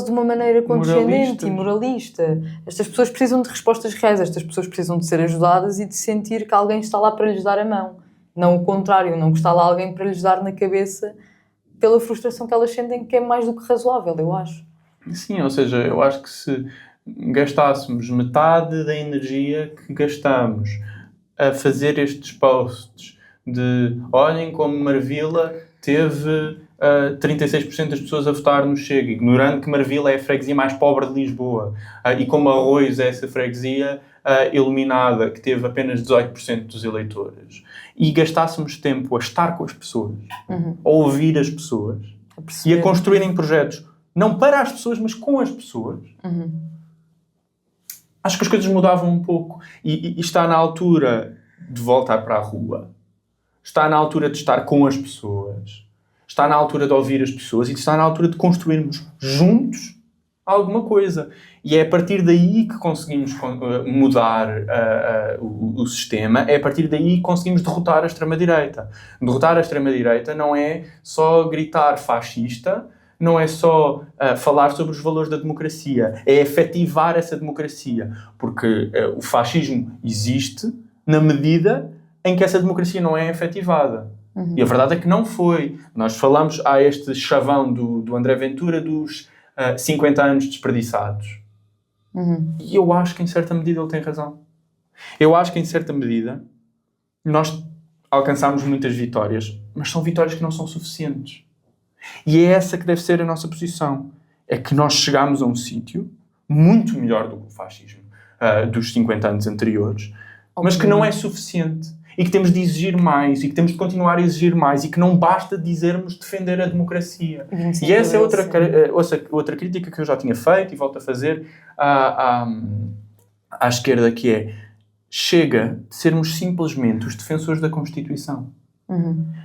de uma maneira condescendente e moralista. Estas pessoas precisam de respostas reais, estas pessoas precisam de ser ajudadas e de sentir que alguém está lá para lhes dar a mão. Não o contrário, não que está lá alguém para lhes dar na cabeça pela frustração que elas sentem, que é mais do que razoável, eu acho. Sim, ou seja, eu acho que se gastássemos metade da energia que gastamos a fazer estes posts de olhem como Marvila teve 36% das pessoas a votar no Chega, ignorando que Marvila é a freguesia mais pobre de Lisboa, e como Arroios é essa freguesia iluminada, que teve apenas 18% dos eleitores, e gastássemos tempo a estar com as pessoas, a ouvir as pessoas, e a construírem projetos, não para as pessoas, mas com as pessoas, acho que as coisas mudavam um pouco. E está na altura de voltar para a rua. Está na altura de estar com as pessoas. Está na altura de ouvir as pessoas e está na altura de construirmos juntos alguma coisa. E é a partir daí que conseguimos mudar o sistema, é a partir daí que conseguimos derrotar a extrema-direita. Derrotar a extrema-direita não é só gritar fascista, não é só falar sobre os valores da democracia, é efetivar essa democracia. Porque o fascismo existe na medida em que essa democracia não é efetivada. E a verdade é que não foi. Nós falamos, há este chavão do André Ventura dos 50 anos desperdiçados. E eu acho que em certa medida ele tem razão. Eu acho que em certa medida nós alcançámos muitas vitórias, mas são vitórias que não são suficientes. E é essa que deve ser a nossa posição. É que nós chegámos a um sítio muito melhor do que o fascismo dos 50 anos anteriores, mas que não é suficiente. E que temos de exigir mais, e que temos de continuar a exigir mais, e que não basta dizermos defender a democracia. E essa é outra crítica que eu já tinha feito e volto a fazer à esquerda, que é: chega de sermos simplesmente os defensores da Constituição.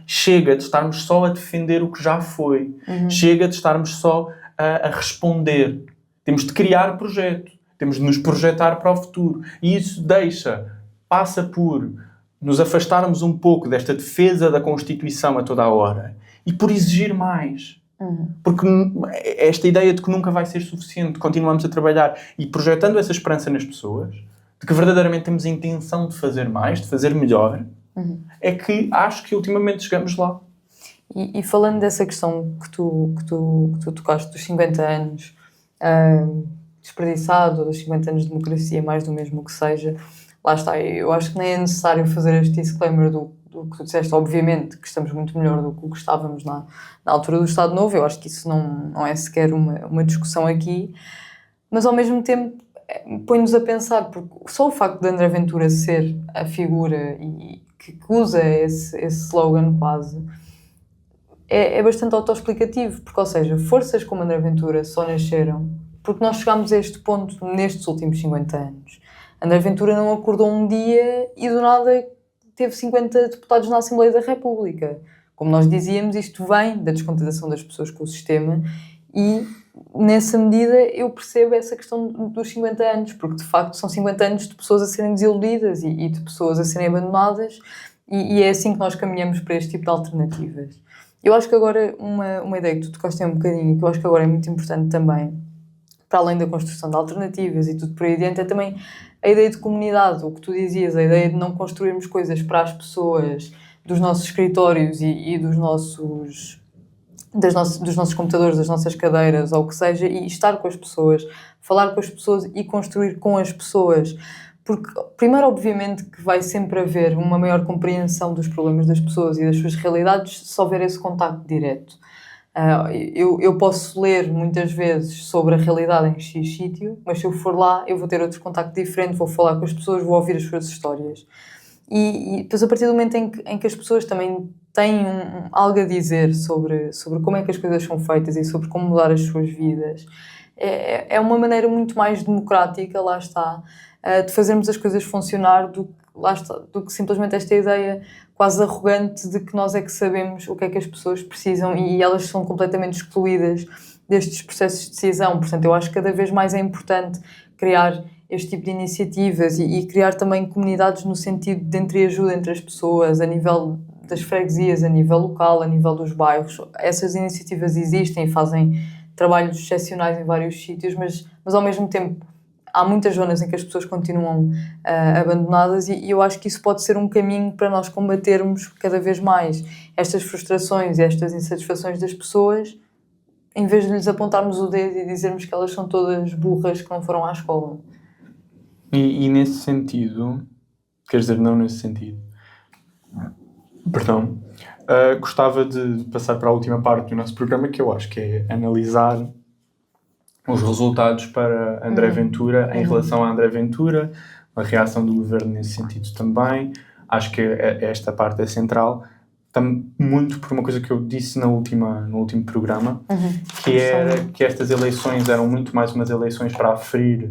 Chega de estarmos só a defender o que já foi. Chega de estarmos só a responder. Temos de criar projeto. Temos de nos projetar para o futuro. E isso passa por nos afastarmos um pouco desta defesa da Constituição a toda a hora e por exigir mais. Porque esta ideia de que nunca vai ser suficiente, continuamos a trabalhar e projetando essa esperança nas pessoas, de que verdadeiramente temos a intenção de fazer mais, de fazer melhor, é que acho que ultimamente chegamos lá. E falando dessa questão que tu tocaste dos 50 anos desperdiçado, dos 50 anos de democracia, mais do mesmo que seja, lá está, eu acho que nem é necessário fazer este disclaimer do que tu disseste. Obviamente que estamos muito melhor do que estávamos na altura do Estado Novo. Eu acho que isso não é sequer uma discussão aqui, mas ao mesmo tempo põe-nos a pensar, porque só o facto de André Ventura ser a figura e que usa esse slogan quase é bastante autoexplicativo, porque, ou seja, forças como André Ventura só nasceram porque nós chegámos a este ponto nestes últimos 50 anos. André Ventura não acordou um dia e do nada teve 50 deputados na Assembleia da República. Como nós dizíamos, isto vem da descontentação das pessoas com o sistema e, nessa medida, eu percebo essa questão dos 50 anos, porque, de facto, são 50 anos de pessoas a serem desiludidas e de pessoas a serem abandonadas e é assim que nós caminhamos para este tipo de alternativas. Eu acho que agora, uma ideia que tu tocaste um bocadinho e que eu acho que agora é muito importante também, para além da construção de alternativas e tudo por aí adiante, é também a ideia de comunidade, o que tu dizias, a ideia de não construirmos coisas para as pessoas dos nossos escritórios e dos nossos computadores, das nossas cadeiras, ou o que seja, e estar com as pessoas, falar com as pessoas e construir com as pessoas. Porque, primeiro, obviamente, que vai sempre haver uma maior compreensão dos problemas das pessoas e das suas realidades se houver esse contacto direto. Eu posso ler muitas vezes sobre a realidade em X sítio, mas se eu for lá eu vou ter outro contacto diferente, vou falar com as pessoas, vou ouvir as suas histórias. E depois, a partir do momento em que as pessoas também têm algo a dizer sobre como é que as coisas são feitas e sobre como mudar as suas vidas, é uma maneira muito mais democrática, lá está, de fazermos as coisas funcionar do que simplesmente esta ideia quase arrogante de que nós é que sabemos o que é que as pessoas precisam e elas são completamente excluídas destes processos de decisão. Portanto, eu acho que cada vez mais é importante criar este tipo de iniciativas e criar também comunidades no sentido de entreajuda entre as pessoas, a nível das freguesias, a nível local, a nível dos bairros. Essas iniciativas existem e fazem trabalhos excepcionais em vários sítios, mas ao mesmo tempo há muitas zonas em que as pessoas continuam abandonadas e eu acho que isso pode ser um caminho para nós combatermos cada vez mais estas frustrações e estas insatisfações das pessoas, em vez de lhes apontarmos o dedo e dizermos que elas são todas burras que não foram à escola. E nesse sentido, quer dizer, não nesse sentido, perdão, gostava de passar para a última parte do nosso programa, que eu acho que é analisar os resultados para André Ventura em relação a André Ventura, a reação do governo nesse sentido também. Acho que esta parte é central. muito por uma coisa que eu disse no último programa, que era que estas eleições eram muito mais umas eleições para aferir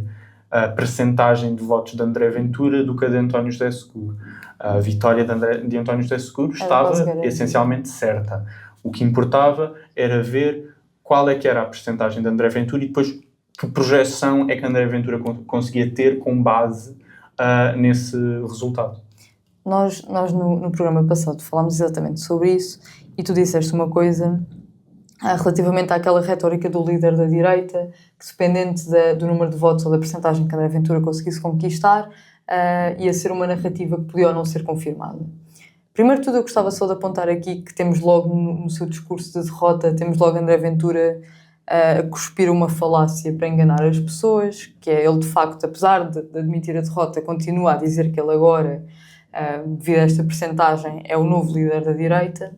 a percentagem de votos de André Ventura do que a de António José Seguro. A vitória de António José Seguro estava essencialmente certa. O que importava era ver qual é que era a percentagem de André Ventura e depois que projeção é que André Ventura conseguia ter com base nesse resultado. Nós no programa passado falámos exatamente sobre isso e tu disseste uma coisa relativamente àquela retórica do líder da direita, que dependente do número de votos ou da percentagem que André Ventura conseguisse conquistar, ia ser uma narrativa que podia ou não ser confirmada. Primeiro de tudo, eu gostava só de apontar aqui que temos logo no seu discurso de derrota, temos logo André Ventura a cuspir uma falácia para enganar as pessoas, que é ele de facto, apesar de admitir a derrota, continua a dizer que ele agora, devido a esta percentagem, é o novo líder da direita.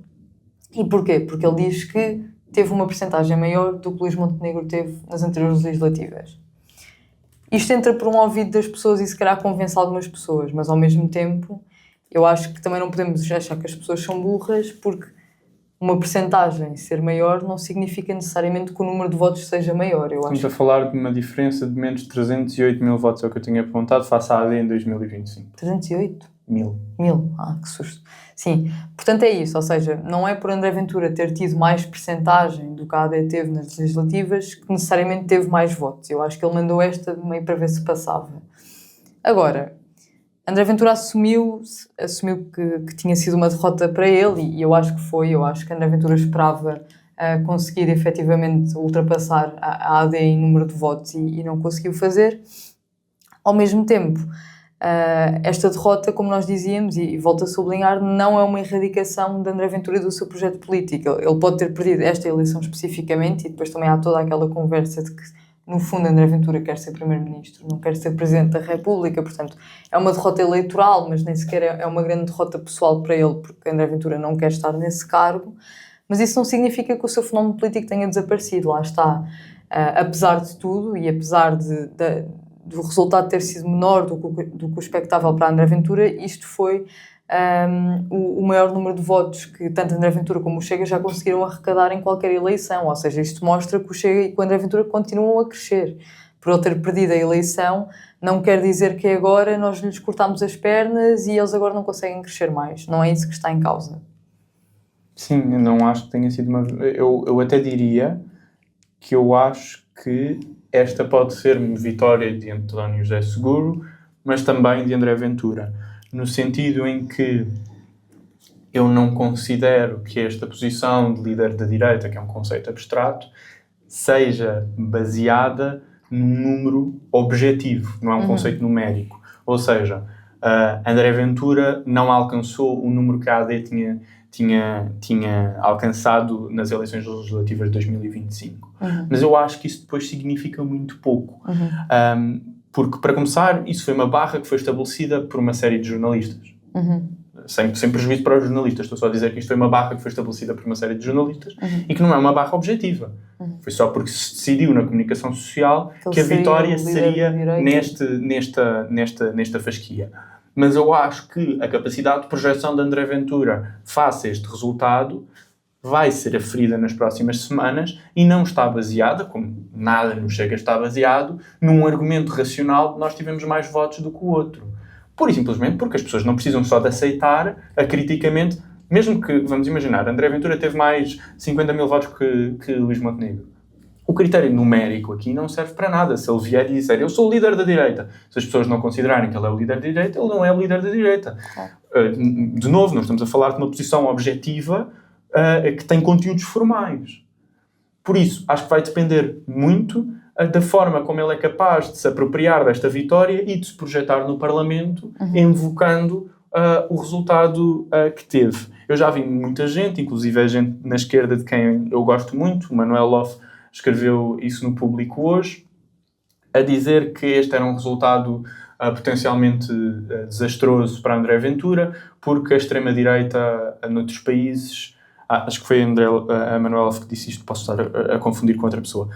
E porquê? Porque ele diz que teve uma percentagem maior do que Luís Montenegro teve nas anteriores legislativas. Isto entra por um ouvido das pessoas e se calhar convence algumas pessoas, mas ao mesmo tempo eu acho que também não podemos achar que as pessoas são burras, porque uma percentagem ser maior não significa necessariamente que o número de votos seja maior. Estamos a falar de uma diferença de menos de 308 mil votos, é o que eu tinha apontado, face à AD em 2025. 308? Mil. Que susto. Sim, portanto é isso, ou seja, não é por André Ventura ter tido mais percentagem do que a AD teve nas legislativas que necessariamente teve mais votos. Eu acho que ele mandou esta meio para ver se passava. Agora, André Ventura assumiu que tinha sido uma derrota para ele e eu acho que foi. Eu acho que André Ventura esperava conseguir efetivamente ultrapassar a AD em número de votos e não conseguiu fazer. Ao mesmo tempo, esta derrota, como nós dizíamos, e volto a sublinhar, não é uma erradicação de André Ventura e do seu projeto político. Ele pode ter perdido esta eleição especificamente e depois também há toda aquela conversa de que no fundo André Ventura quer ser Primeiro-Ministro, não quer ser Presidente da República, portanto é uma derrota eleitoral, mas nem sequer é uma grande derrota pessoal para ele, porque André Ventura não quer estar nesse cargo, mas isso não significa que o seu fenómeno político tenha desaparecido, lá está. Apesar de tudo e apesar do resultado ter sido menor do que o expectável para André Ventura, isto foi o maior número de votos que tanto André Ventura como o Chega já conseguiram arrecadar em qualquer eleição, ou seja, isto mostra que o Chega e o André Ventura continuam a crescer. Por ele ter perdido a eleição, não quer dizer que agora nós lhes cortamos as pernas e eles agora não conseguem crescer mais. Não é isso que está em causa. Sim, eu não acho que tenha sido uma... Eu até diria que eu acho que esta pode ser uma vitória de António José Seguro, mas também de André Ventura. No sentido em que eu não considero que esta posição de líder da direita, que é um conceito abstrato, seja baseada num número objetivo, não é um conceito numérico. Ou seja, André Ventura não alcançou o número que a AD tinha alcançado nas eleições legislativas de 2025. Mas eu acho que isso depois significa muito pouco. Porque, para começar, isso foi uma barra que foi estabelecida por uma série de jornalistas. Sem prejuízo para os jornalistas. Estou só a dizer que isto foi uma barra que foi estabelecida por uma série de jornalistas e que não é uma barra objetiva. Foi só porque se decidiu na comunicação social que a vitória seria nesta fasquia. Mas eu acho que a capacidade de projeção de André Ventura face a este resultado vai ser aferida nas próximas semanas e não está baseada, como nada no Chega está baseado, num argumento racional de nós tivemos mais votos do que o outro. Pura e simplesmente porque as pessoas não precisam só de aceitar acriticamente, mesmo que, vamos imaginar, André Ventura teve mais 50 mil votos que Luís Montenegro. O critério numérico aqui não serve para nada. Se ele vier e disser, eu sou o líder da direita, se as pessoas não considerarem que ele é o líder da direita, ele não é o líder da direita. De novo, nós estamos a falar de uma posição objetiva que tem conteúdos formais. Por isso, acho que vai depender muito da forma como ele é capaz de se apropriar desta vitória e de se projetar no Parlamento, invocando o resultado que teve. Eu já vi muita gente, inclusive a gente na esquerda de quem eu gosto muito, o Manuel Loff escreveu isso no Público hoje, a dizer que este era um resultado potencialmente desastroso para André Ventura, porque a extrema-direita noutros países, acho que foi a Manuel Loff que disse isto, posso estar a confundir com outra pessoa,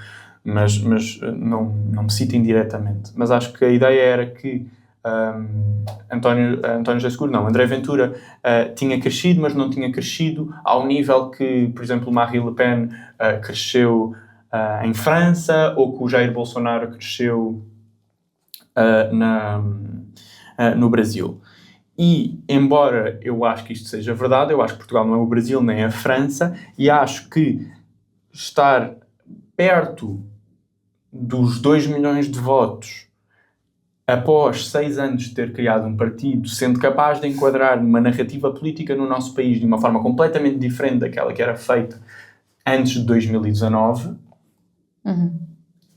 mas não me citem diretamente. Mas acho que a ideia era que António José Seguro, não, André Ventura tinha crescido, mas não tinha crescido ao nível que, por exemplo, Marine Le Pen cresceu em França, ou que o Jair Bolsonaro cresceu no Brasil. E, embora eu acho que isto seja verdade, eu acho que Portugal não é o Brasil nem a França, e acho que estar perto dos 2 milhões de votos após 6 anos de ter criado um partido, sendo capaz de enquadrar uma narrativa política no nosso país de uma forma completamente diferente daquela que era feita antes de 2019,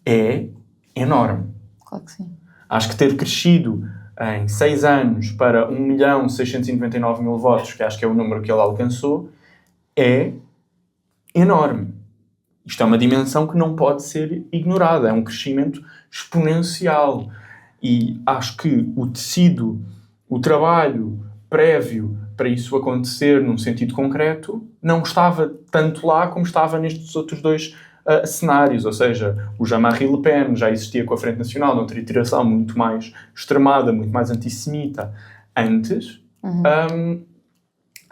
é enorme. Claro que sim. Acho que ter crescido em 6 anos para 1.699.000 votos, que acho que é o número que ele alcançou, é enorme. Isto é uma dimensão que não pode ser ignorada. É um crescimento exponencial. E acho que o tecido, o trabalho prévio para isso acontecer num sentido concreto, não estava tanto lá como estava nestes outros 2 cenários. Ou seja, o Jean-Marie Le Pen já existia com a Frente Nacional, numa trituração muito mais extremada, muito mais antissemita antes.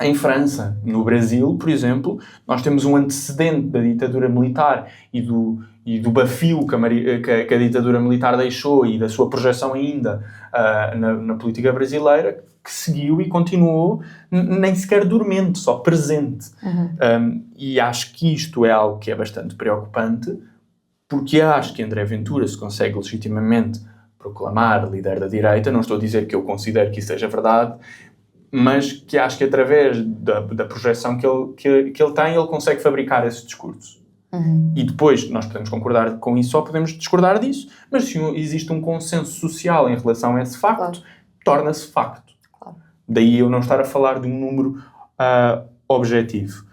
Em França, no Brasil, por exemplo, nós temos um antecedente da ditadura militar e do bafio que a ditadura militar deixou e da sua projeção ainda na política brasileira, que seguiu e continuou nem sequer dormente, só presente. E acho que isto é algo que é bastante preocupante, porque acho que André Ventura se consegue legitimamente proclamar líder da direita. Não estou a dizer que eu considero que isso seja verdade, mas que acho que através da projeção que ele tem, ele consegue fabricar esse discurso. E depois nós podemos concordar com isso ou podemos discordar disso, mas se existe um consenso social em relação a esse facto, torna-se facto. Claro. Daí eu não estar a falar de um número objetivo.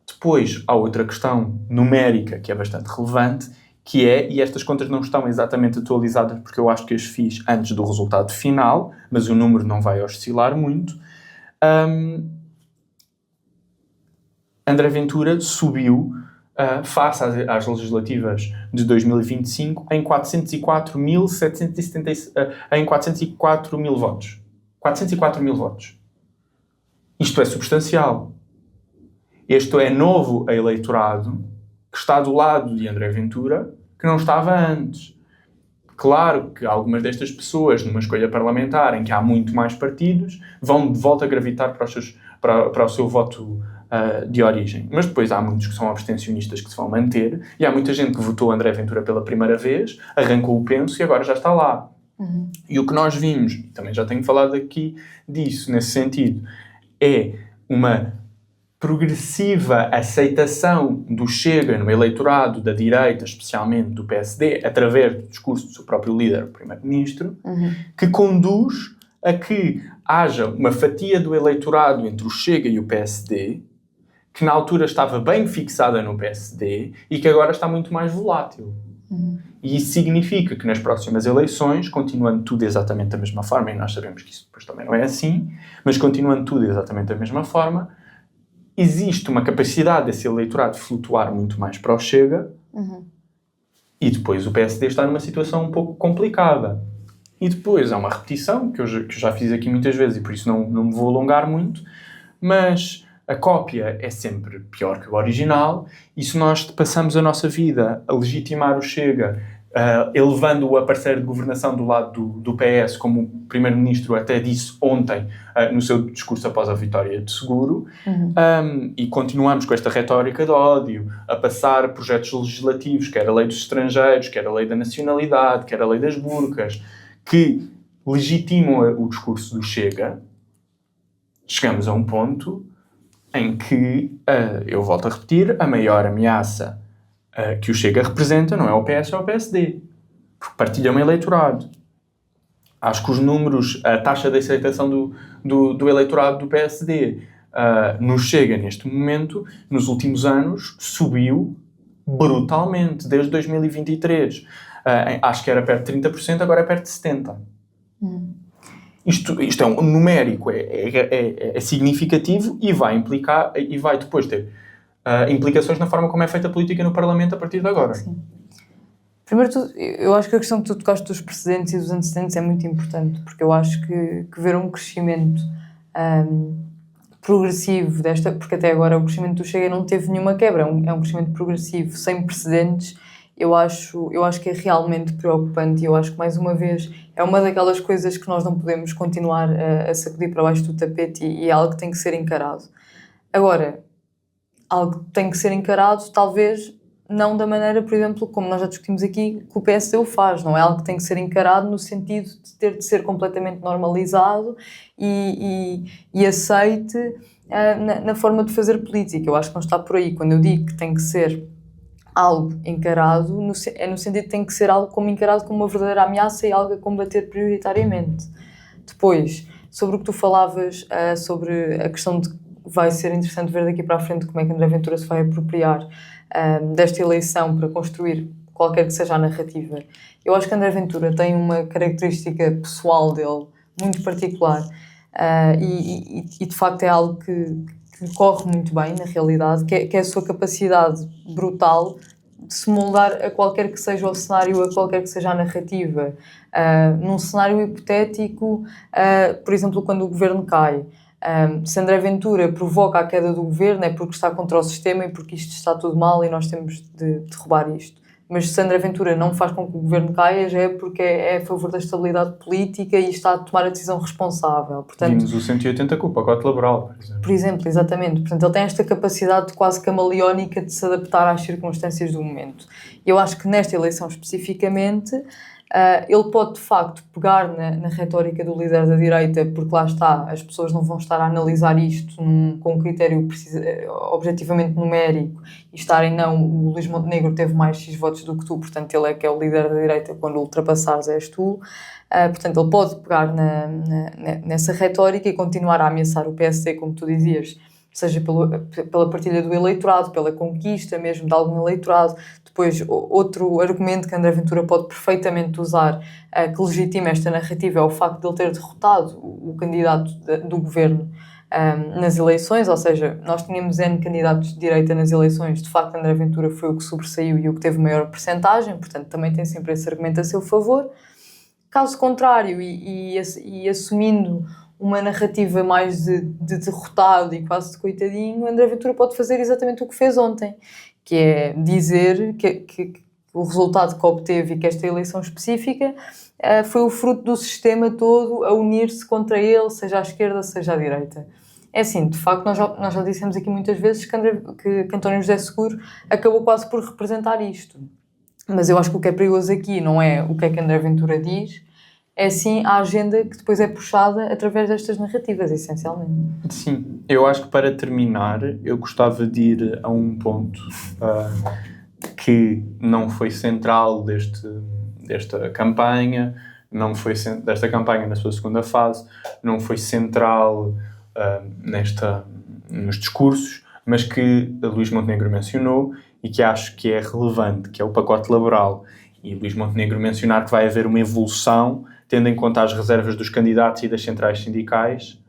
Depois há outra questão numérica que é bastante relevante, que é, e estas contas não estão exatamente atualizadas porque eu acho que as fiz antes do resultado final, mas o número não vai oscilar muito. André Ventura subiu, face às legislativas de 2025, em 404.000 votos. 404.000 votos. Isto é substancial. Este é novo eleitorado que está do lado de André Ventura, que não estava antes. Claro que algumas destas pessoas, numa escolha parlamentar em que há muito mais partidos, vão de volta a gravitar para o seu voto de origem. Mas depois há muitos que são abstencionistas que se vão manter, e há muita gente que votou André Ventura pela primeira vez, arrancou o penso e agora já está lá. E o que nós vimos, e também já tenho falado aqui disso, nesse sentido, é uma progressiva aceitação do Chega no eleitorado da direita, especialmente do PSD, através do discurso do seu próprio líder, o primeiro-ministro, que conduz a que haja uma fatia do eleitorado entre o Chega e o PSD, que na altura estava bem fixada no PSD e que agora está muito mais volátil. E isso significa que nas próximas eleições, continuando tudo exatamente da mesma forma, e nós sabemos que isso depois também não é assim, mas continuando tudo exatamente da mesma forma, existe uma capacidade desse eleitorado flutuar muito mais para o Chega, e depois o PSD está numa situação um pouco complicada. E depois há uma repetição, que eu já fiz aqui muitas vezes e por isso não me vou alongar muito, mas a cópia é sempre pior que o original, e se nós passamos a nossa vida a legitimar o Chega, elevando-o a parceiro de governação do lado do PS, como o Primeiro-Ministro até disse ontem no seu discurso após a vitória de Seguro, e continuamos com esta retórica de ódio, a passar projetos legislativos, quer a lei dos estrangeiros, quer a lei da nacionalidade, quer a lei das burcas, que legitimam o discurso do Chega, chegamos a um ponto em que, eu volto a repetir, a maior ameaça que o Chega representa não é o PS, é o PSD, porque partilham um eleitorado. Acho que os números, a taxa de aceitação do eleitorado do PSD no Chega neste momento, nos últimos anos, subiu brutalmente, desde 2023. Acho que era perto de 30%, agora é perto de 70%. Isto é um numérico, é significativo e vai implicar, e vai depois ter implicações na forma como é feita a política no Parlamento a partir de agora. Sim. Primeiro de tudo, eu acho que a questão que tu tocaste dos precedentes e dos antecedentes é muito importante, porque eu acho que ver um crescimento progressivo porque até agora o crescimento do Chega não teve nenhuma quebra, é um crescimento progressivo, sem precedentes. Eu acho que é realmente preocupante, e eu acho que, mais uma vez, é uma daquelas coisas que nós não podemos continuar a sacudir para baixo do tapete, e é algo que tem que ser encarado. Agora, algo que tem que ser encarado, talvez não da maneira, por exemplo, como nós já discutimos aqui, que o PSD o faz. Não é algo que tem que ser encarado no sentido de ter de ser completamente normalizado e aceite na forma de fazer política. Eu acho que não está por aí. Quando eu digo que tem que ser algo encarado, é no sentido de que tem que ser algo encarado como uma verdadeira ameaça e algo a combater prioritariamente. Depois, sobre o que tu falavas, sobre a questão de que vai ser interessante ver daqui para a frente como é que André Ventura se vai apropriar desta eleição para construir qualquer que seja a narrativa. Eu acho que André Ventura tem uma característica pessoal dele muito particular, e de facto é algo que corre muito bem na realidade, que é a sua capacidade brutal de se moldar a qualquer que seja o cenário, a qualquer que seja a narrativa. Num cenário hipotético, por exemplo, quando o governo cai, se André Ventura provoca a queda do governo, é porque está contra o sistema e porque isto está tudo mal e nós temos de derrubar isto. Mas se André Ventura não faz com que o governo caia, já é porque é a favor da estabilidade política e está a tomar a decisão responsável. Portanto, vimos o 180 com o pacote laboral, por exemplo. Por exemplo, exatamente. Portanto, ele tem esta capacidade quase camaleónica de se adaptar às circunstâncias do momento. E eu acho que nesta eleição especificamente, ele pode de facto pegar na retórica do líder da direita, porque lá está, as pessoas não vão estar a analisar isto com um critério objetivamente numérico e estarem, não, o Luís Montenegro teve mais X votos do que tu, portanto ele é que é o líder da direita, quando ultrapassares és tu. Portanto, ele pode pegar nessa retórica e continuar a ameaçar o PSD, como tu dizias, seja pela partilha do eleitorado, pela conquista mesmo de algum eleitorado. Depois, outro argumento que André Ventura pode perfeitamente usar, que legitima esta narrativa, é o facto de ele ter derrotado o candidato do governo nas eleições, ou seja, nós tínhamos N candidatos de direita nas eleições, de facto André Ventura foi o que sobressaiu e o que teve maior percentagem, portanto também tem sempre esse argumento a seu favor. Caso contrário, e assumindo uma narrativa mais de derrotado e quase de coitadinho, André Ventura pode fazer exatamente o que fez ontem, que é dizer que o resultado que obteve e que esta eleição específica foi o fruto do sistema todo a unir-se contra ele, seja à esquerda, seja à direita. É assim, de facto, nós já dissemos aqui muitas vezes que António José Seguro acabou quase por representar isto. Mas eu acho que o que é perigoso aqui não é o que é que André Ventura diz, é sim a agenda que depois é puxada através destas narrativas, essencialmente. Sim, eu acho que para terminar, eu gostava de ir a um ponto que não foi central desta campanha, não foi desta campanha na sua segunda fase, não foi central nos discursos, mas que Luís Montenegro mencionou e que acho que é relevante, que é o pacote laboral. E Luís Montenegro mencionar que vai haver uma evolução, tendo em conta as reservas dos candidatos e das centrais sindicais,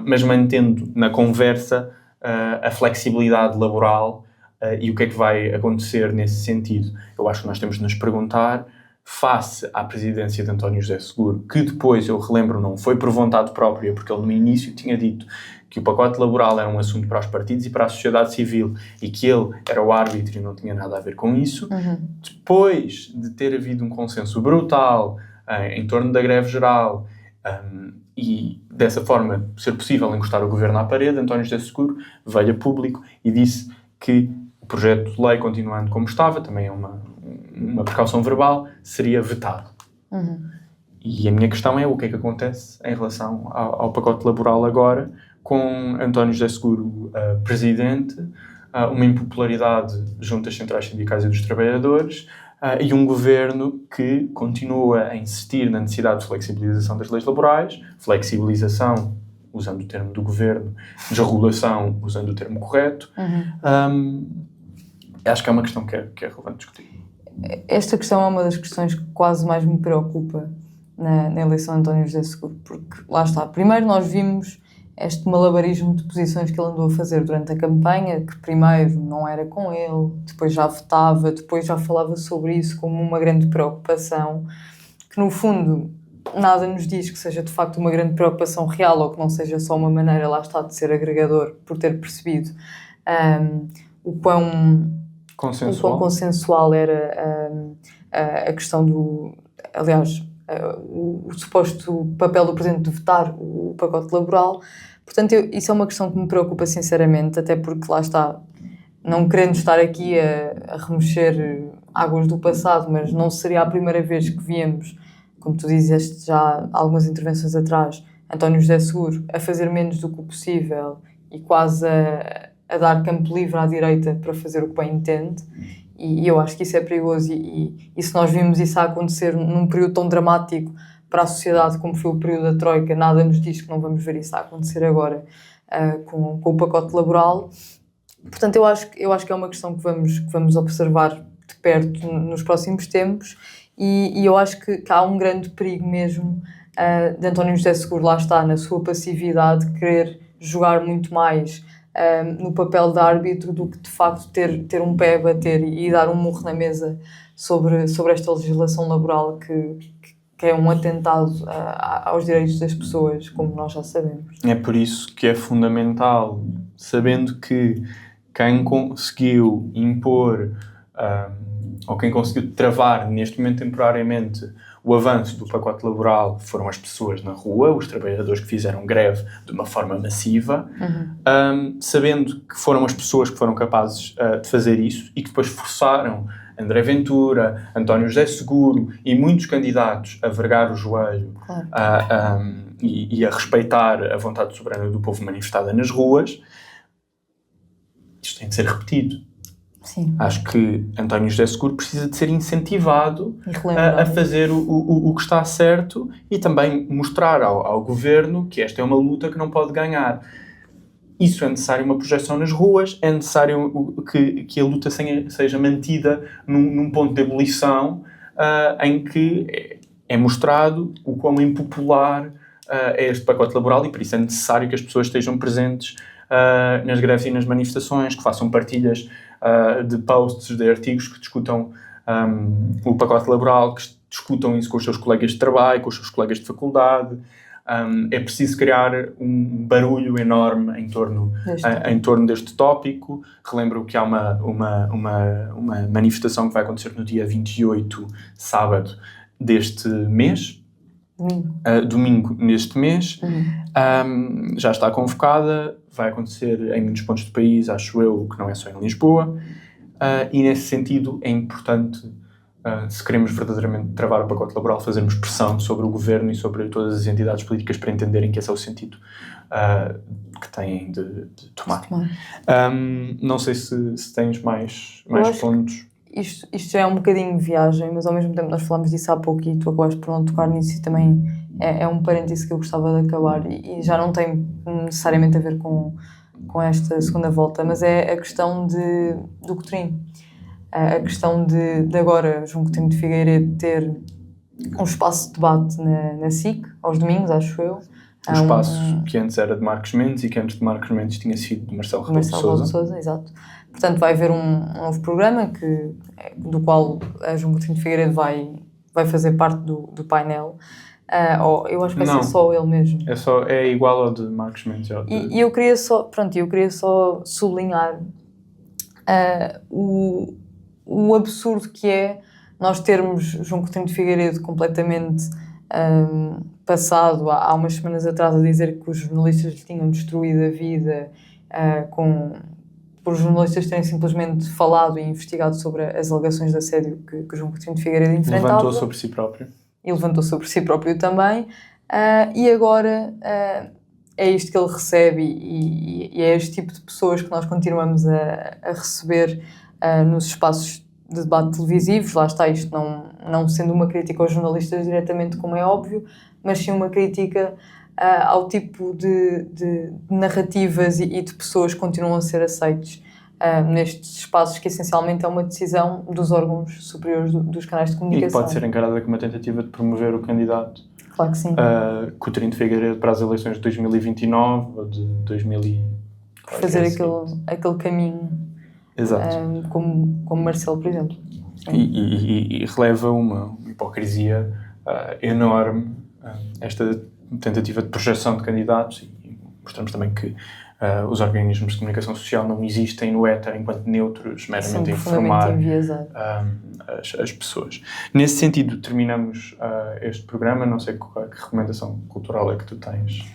mas mantendo na conversa a flexibilidade laboral e o que é que vai acontecer nesse sentido. Eu acho que nós temos de nos perguntar, face à presidência de António José Seguro, que depois, eu relembro, não foi por vontade própria, porque ele no início tinha dito que o pacote laboral era um assunto para os partidos e para a sociedade civil e que ele era o árbitro e não tinha nada a ver com isso. Depois de ter havido um consenso brutal em torno da greve geral e dessa forma ser possível encostar o governo à parede, António José Seguro veio a público e disse que o projeto de lei, continuando como estava, também é uma precaução verbal, seria vetado. E a minha questão é o que é que acontece em relação ao pacote laboral agora, com António José Seguro presidente, uma impopularidade junto às centrais sindicais e dos trabalhadores, e um governo que continua a insistir na necessidade de flexibilização das leis laborais, flexibilização, usando o termo do governo, desregulação, usando o termo correto. Acho que é uma questão que é relevante discutir. Esta questão é uma das questões que quase mais me preocupa na eleição de António José Seguro, porque lá está, primeiro nós vimos este malabarismo de posições que ele andou a fazer durante a campanha, que primeiro não era com ele, depois já votava, depois já falava sobre isso como uma grande preocupação, que no fundo nada nos diz que seja de facto uma grande preocupação real ou que não seja só uma maneira, lá está, de ser agregador, por ter percebido o quão consensual era a questão do... Aliás, o suposto papel do Presidente de votar o pacote laboral. Portanto, isso é uma questão que me preocupa sinceramente, até porque, lá está, não querendo estar aqui a remexer águas do passado, mas não seria a primeira vez que víamos, como tu dizeste já há algumas intervenções atrás, António José Seguro a fazer menos do que o possível e quase a dar campo livre à direita para fazer o que bem entende. E eu acho que isso é perigoso e se nós vimos isso a acontecer num período tão dramático para a sociedade como foi o período da Troika, nada nos diz que não vamos ver isso a acontecer agora com o pacote laboral. Portanto, eu acho que é uma questão que vamos observar de perto nos próximos tempos e eu acho que há um grande perigo mesmo de António José Seguro, lá está, na sua passividade, querer jogar muito mais no papel de árbitro do que de facto ter um pé a bater e dar um murro na mesa sobre esta legislação laboral que é um atentado aos direitos das pessoas, como nós já sabemos. É por isso que é fundamental, sabendo que quem conseguiu impor ou quem conseguiu travar neste momento temporariamente o avanço do pacote laboral foram as pessoas na rua, os trabalhadores que fizeram greve de uma forma massiva, sabendo que foram as pessoas que foram capazes de fazer isso e que depois forçaram André Ventura, António José Seguro e muitos candidatos a vergar o joelho, claro, e a respeitar a vontade soberana do povo manifestada nas ruas. Isto tem de ser repetido. Sim. Acho que António José Seguro precisa de ser incentivado a fazer o que está certo e também mostrar ao governo que esta é uma luta que não pode ganhar. Isso é necessário uma projeção nas ruas, é necessário que a luta seja mantida num ponto de ebulição em que é mostrado o quão impopular é este pacote laboral e por isso é necessário que as pessoas estejam presentes nas greves e nas manifestações, que façam partilhas de posts, de artigos que discutam o pacote laboral, que discutam isso com os seus colegas de trabalho, com os seus colegas de faculdade. É preciso criar um barulho enorme em torno deste tópico. Relembro que há uma manifestação que vai acontecer no dia 28, sábado deste mês. Domingo neste mês. Já está convocada, vai acontecer em muitos pontos do país, acho eu, que não é só em Lisboa, e nesse sentido é importante, se queremos verdadeiramente travar o pacote laboral, fazermos pressão sobre o governo e sobre todas as entidades políticas para entenderem que esse é o sentido que têm de tomar. Não sei se tens mais pontos. Isto já é um bocadinho viagem, mas ao mesmo tempo nós falámos disso há pouco e tu acabaste por não tocar nisso e também é um parêntese que eu gostava de acabar e já não tem necessariamente a ver com esta segunda volta, mas é a questão do Cotrim. A questão de agora João Coutinho de Figueiredo ter um espaço de debate na SIC, aos domingos, acho eu. O espaço que antes era de Marcos Mendes e que antes de Marcos Mendes tinha sido de Marcelo Rebelo de Sousa. Exato. Portanto, vai haver um novo programa do qual a João Coutinho de Figueiredo vai fazer parte do painel. Eu acho que vai ser só ele mesmo. É igual ao de Marcos Mendes. E eu queria só sublinhar o absurdo que é nós termos João Coutinho de Figueiredo completamente passado há umas semanas atrás a dizer que os jornalistas lhe tinham destruído a vida por os jornalistas terem simplesmente falado e investigado sobre as alegações de assédio que João Coutinho de Figueiredo enfrentava. Levantou sobre si próprio. E levantou sobre si próprio também. E agora é isto que ele recebe e é este tipo de pessoas que nós continuamos a receber nos espaços de debate televisivos. Lá está, isto não sendo uma crítica aos jornalistas diretamente, como é óbvio, mas sim uma crítica ao tipo de narrativas e de pessoas que continuam a ser aceitos nestes espaços que essencialmente é uma decisão dos órgãos superiores dos canais de E que comunicação. pode ser encarada como uma tentativa de promover o candidato Claro que sim. Coutinho de Figueiredo para as eleições de 2029 ou de 2000 Fazer aquele caminho, Exato. como Marcelo, por exemplo. E releva uma hipocrisia enorme esta tentativa de projeção de candidatos, e mostramos também que os organismos de comunicação social não existem no éter enquanto neutros, meramente a informar as pessoas. Nesse sentido, terminamos este programa. Não sei que recomendação cultural é que tu tens.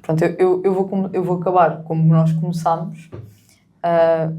Pronto, eu vou acabar como nós começámos.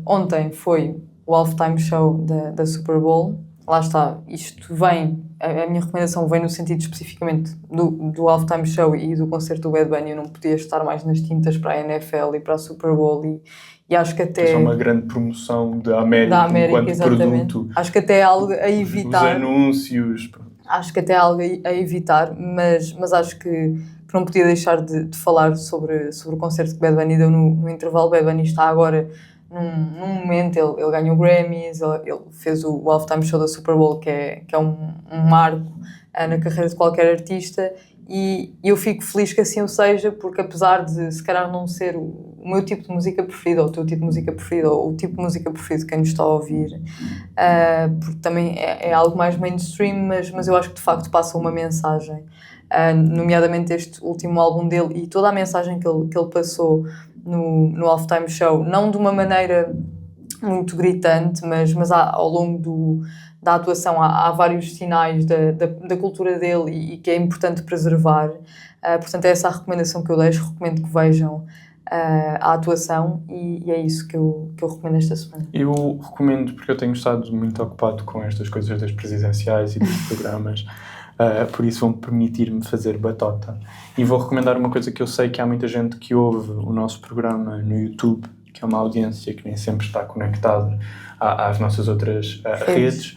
Ontem foi o halftime show da Super Bowl. Lá está, isto vem, a minha recomendação vem no sentido especificamente do halftime show e do concerto do Bad Bunny. Eu não podia estar mais nas tintas para a NFL e para a Super Bowl, e acho que até... É uma grande promoção da América enquanto exatamente. Produto. Acho que até é algo a evitar. Os anúncios. Acho que até é algo a evitar, mas acho que não podia deixar de falar sobre o concerto que Bad Bunny deu no intervalo. Bad Bunny está agora num momento, ele ganhou Grammys, ele fez o halftime show da Super Bowl, que é um marco na carreira de qualquer artista, e eu fico feliz que assim o seja, porque apesar de se calhar não ser o meu tipo de música preferida, ou o teu tipo de música preferida, ou o tipo de música preferido de quem nos está a ouvir, porque também é algo mais mainstream, mas eu acho que de facto passa uma mensagem, nomeadamente este último álbum dele e toda a mensagem que ele passou no halftime show, não de uma maneira muito gritante, mas ao longo da atuação há vários sinais da cultura dele e que é importante preservar. Portanto, é essa a recomendação que eu deixo. Recomendo que vejam a atuação, e é isso que eu recomendo esta semana. Eu recomendo, porque eu tenho estado muito ocupado com estas coisas das presidenciais e dos programas, por isso vão permitir-me fazer batota. E vou recomendar uma coisa que eu sei que há muita gente que ouve o nosso programa no YouTube, que é uma audiência que nem sempre está conectada às nossas outras redes.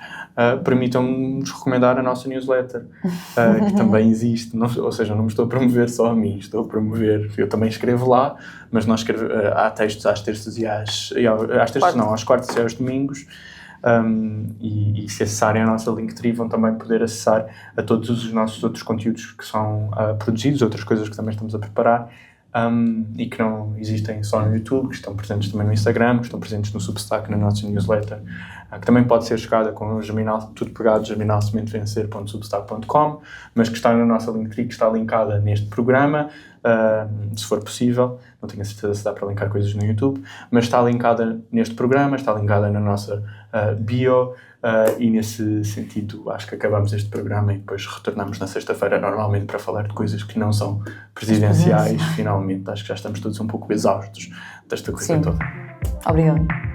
Permitam-nos recomendar a nossa newsletter, que também existe. Ou seja, não me estou a promover só a mim, estou a promover. Eu também escrevo lá, mas nós há textos às terças às quartas e aos domingos. E se acessarem a nossa Linktree vão também poder acessar a todos os nossos outros conteúdos que são produzidos, outras coisas que também estamos a preparar, e que não existem só no YouTube, que estão presentes também no Instagram, que estão presentes no Substack, na nossa newsletter, que também pode ser chegada com o Germinal, tudo pegado, germinalsementevencer.substack.com, mas que está na nossa Linktree, que está linkada neste programa, se for possível. Não tenho a certeza se dá para linkar coisas no YouTube, mas está linkada neste programa, está linkada na nossa bio, e nesse sentido acho que acabamos este programa e depois retornamos na sexta-feira normalmente para falar de coisas que não são presidenciais. Finalmente, acho que já estamos todos um pouco exaustos desta coisa toda. Obrigada.